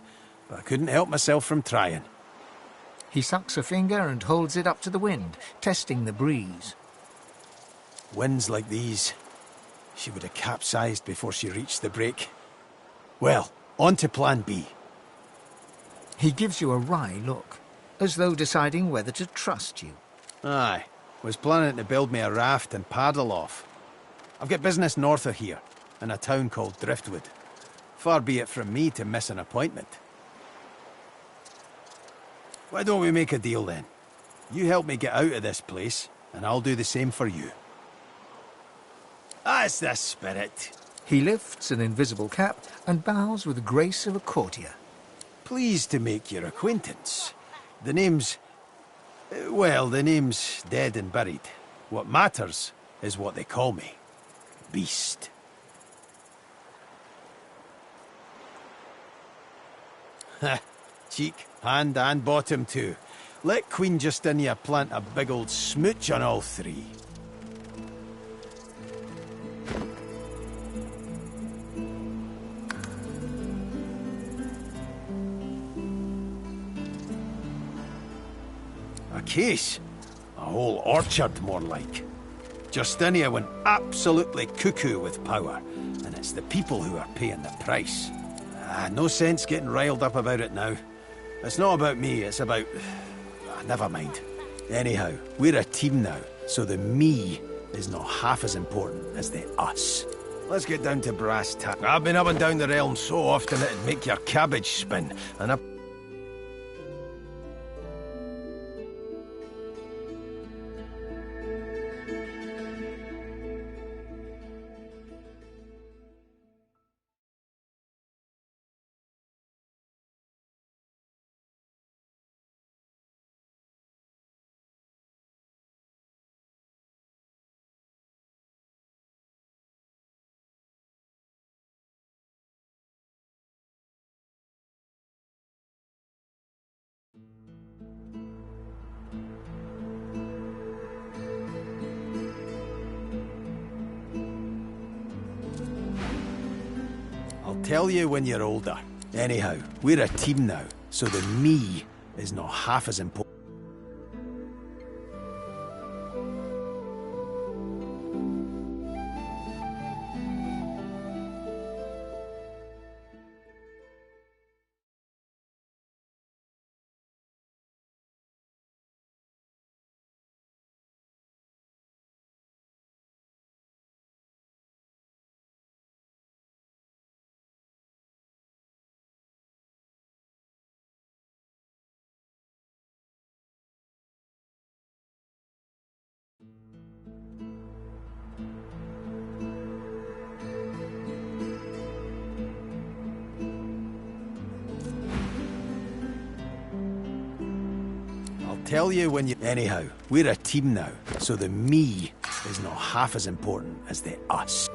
but I couldn't help myself from trying. He sucks a finger and holds it up to the wind, testing the breeze. Winds like these, she would have capsized before she reached the break. Well, on to plan B. He gives you a wry look, as though deciding whether to trust you. Aye, was planning to build me a raft and paddle off. I've got business north of here, in a town called Driftwood. Far be it from me to miss an appointment. Why don't we make a deal then? You help me get out of this place, and I'll do the same for you. That's the spirit. He lifts an invisible cap and bows with the grace of a courtier. Pleased to make your acquaintance. The name's... well, the name's dead and buried. What matters is what they call me. Beast. Ha! Cheek, hand and bottom too. Let Queen Justinia plant a big old smooch on all three. A case? A whole orchard, more like. Justinia went absolutely cuckoo with power, and it's the people who are paying the price. No sense getting riled up about it now. It's not about me, it's about... never mind. Anyhow, we're a team now, so the me is not half as important as the us. Let's get down to brass tacks. I've been up and down the realm so often it'd make your cabbage spin, and I... I'll tell you when you're older. Anyhow, we're a team now, so the me is not half as important. Tell you when you... Anyhow, we're a team now, so the me is not half as important as the us.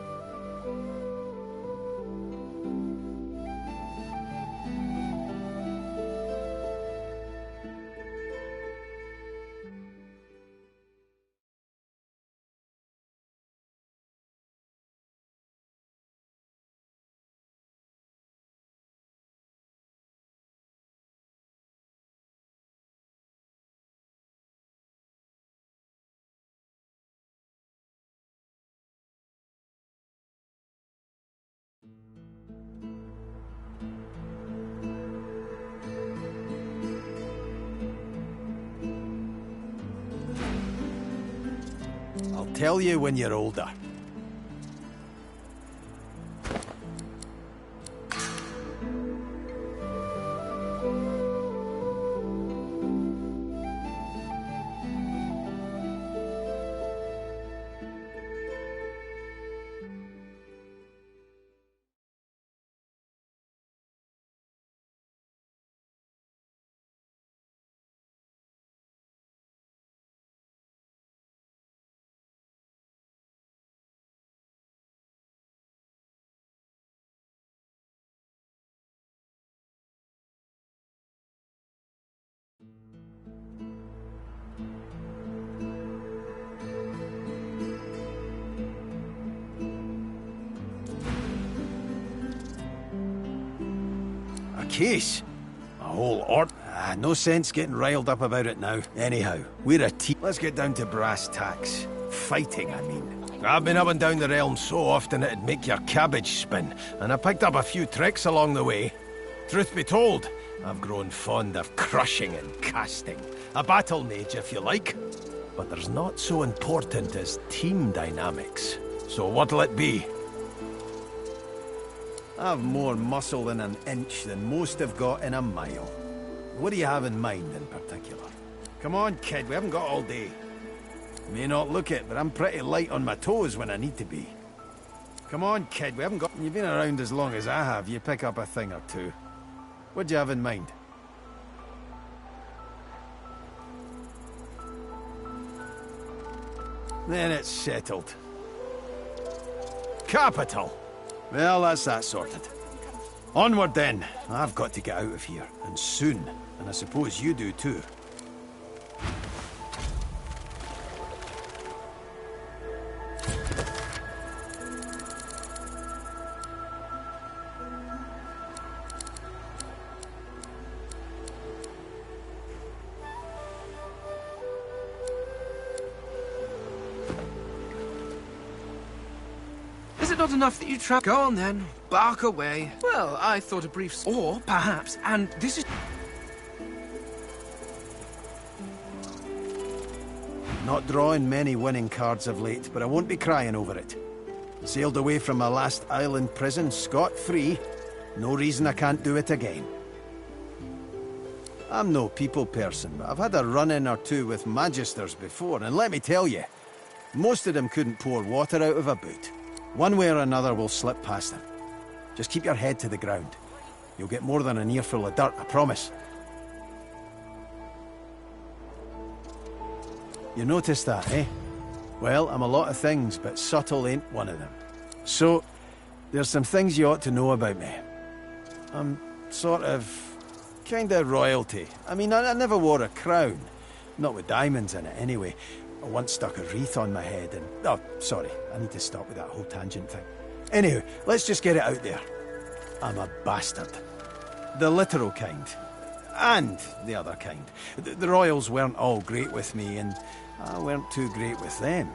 I'll tell you when you're older. Case? A whole no sense getting riled up about it now. Anyhow, we're a team. Let's get down to brass tacks. Fighting, I mean. I've been up and down the realm so often it'd make your cabbage spin, and I picked up a few tricks along the way. Truth be told, I've grown fond of crushing and casting. A battle mage, if you like. But there's not so important as team dynamics. So what'll it be? I've more muscle in an inch than most have got in a mile. What do you have in mind in particular? Come on, kid, we haven't got all day. May not look it, but I'm pretty light on my toes when I need to be. Come on, kid, we haven't got... You've been around as long as I have, you pick up a thing or two. What do you have in mind? Then it's settled. Capital. Well, that's that sorted. Onward then. I've got to get out of here, and soon. And I suppose you do too. Is it not enough that you trap? Go on then, bark away. Well, I thought a brief... Or, perhaps, and this is... Not drawing many winning cards of late, but I won't be crying over it. Sailed away from my last island prison scot-free. No reason I can't do it again. I'm no people person, but I've had a run-in or two with magisters before, and let me tell you, most of them couldn't pour water out of a boot. One way or another will slip past them. Just keep your head to the ground. You'll get more than an earful of dirt, I promise. You noticed that, eh? Well, I'm a lot of things, but subtle ain't one of them. So, there's some things you ought to know about me. I'm sort of... kinda royalty. I mean, I never wore a crown. Not with diamonds in it, anyway. I once stuck a wreath on my head and... Oh, sorry. I need to stop with that whole tangent thing. Anyway, let's just get it out there. I'm a bastard. The literal kind. And the other kind. The royals weren't all great with me, and I weren't too great with them.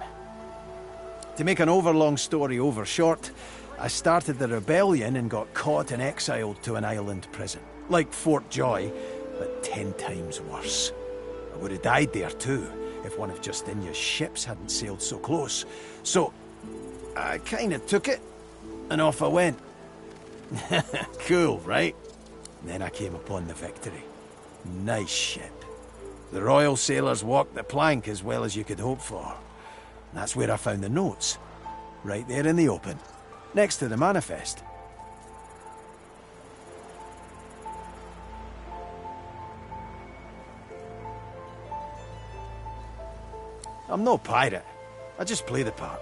To make an overlong story over short, I started the rebellion and got caught and exiled to an island prison. Like Fort Joy, but 10 times worse. I would have died there too, if one of Justinia's ships hadn't sailed so close. So, I kinda took it, and off I went. Cool, right? Then I came upon the Victory. Nice ship. The royal sailors walked the plank as well as you could hope for. That's where I found the notes. Right there in the open. Next to the manifest. I'm no pirate. I just play the part.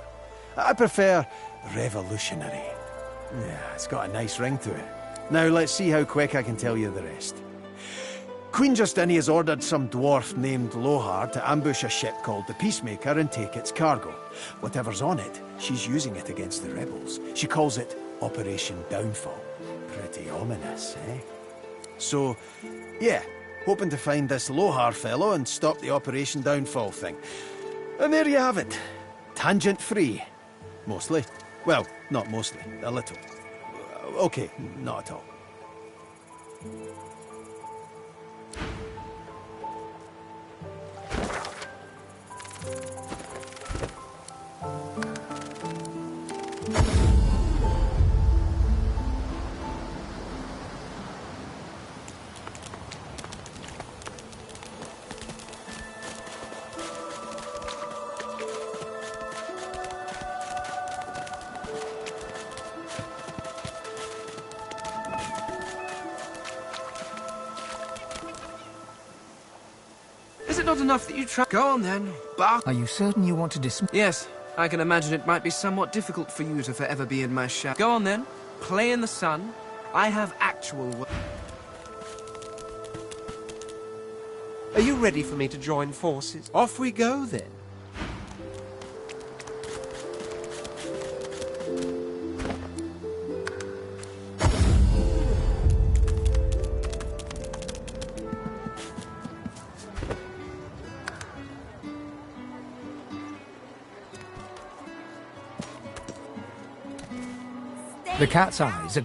I prefer revolutionary. Yeah, it's got a nice ring to it. Now let's see how quick I can tell you the rest. Queen Justinia's has ordered some dwarf named Lohar to ambush a ship called the Peacemaker and take its cargo. Whatever's on it, she's using it against the rebels. She calls it Operation Downfall. Pretty ominous, eh? So, yeah, hoping to find this Lohar fellow and stop the Operation Downfall thing. And there you have it. Tangent-free. Mostly. Well, not mostly. A little. Okay, not at all. Is it not enough that you trap? Go on then, bark. Are you certain you want to dismiss? Yes, I can imagine it might be somewhat difficult for you to forever be in my shadow. Go on then, play in the sun. I have actual work. Are you ready for me to join forces? Off we go then. The cat's eyes are...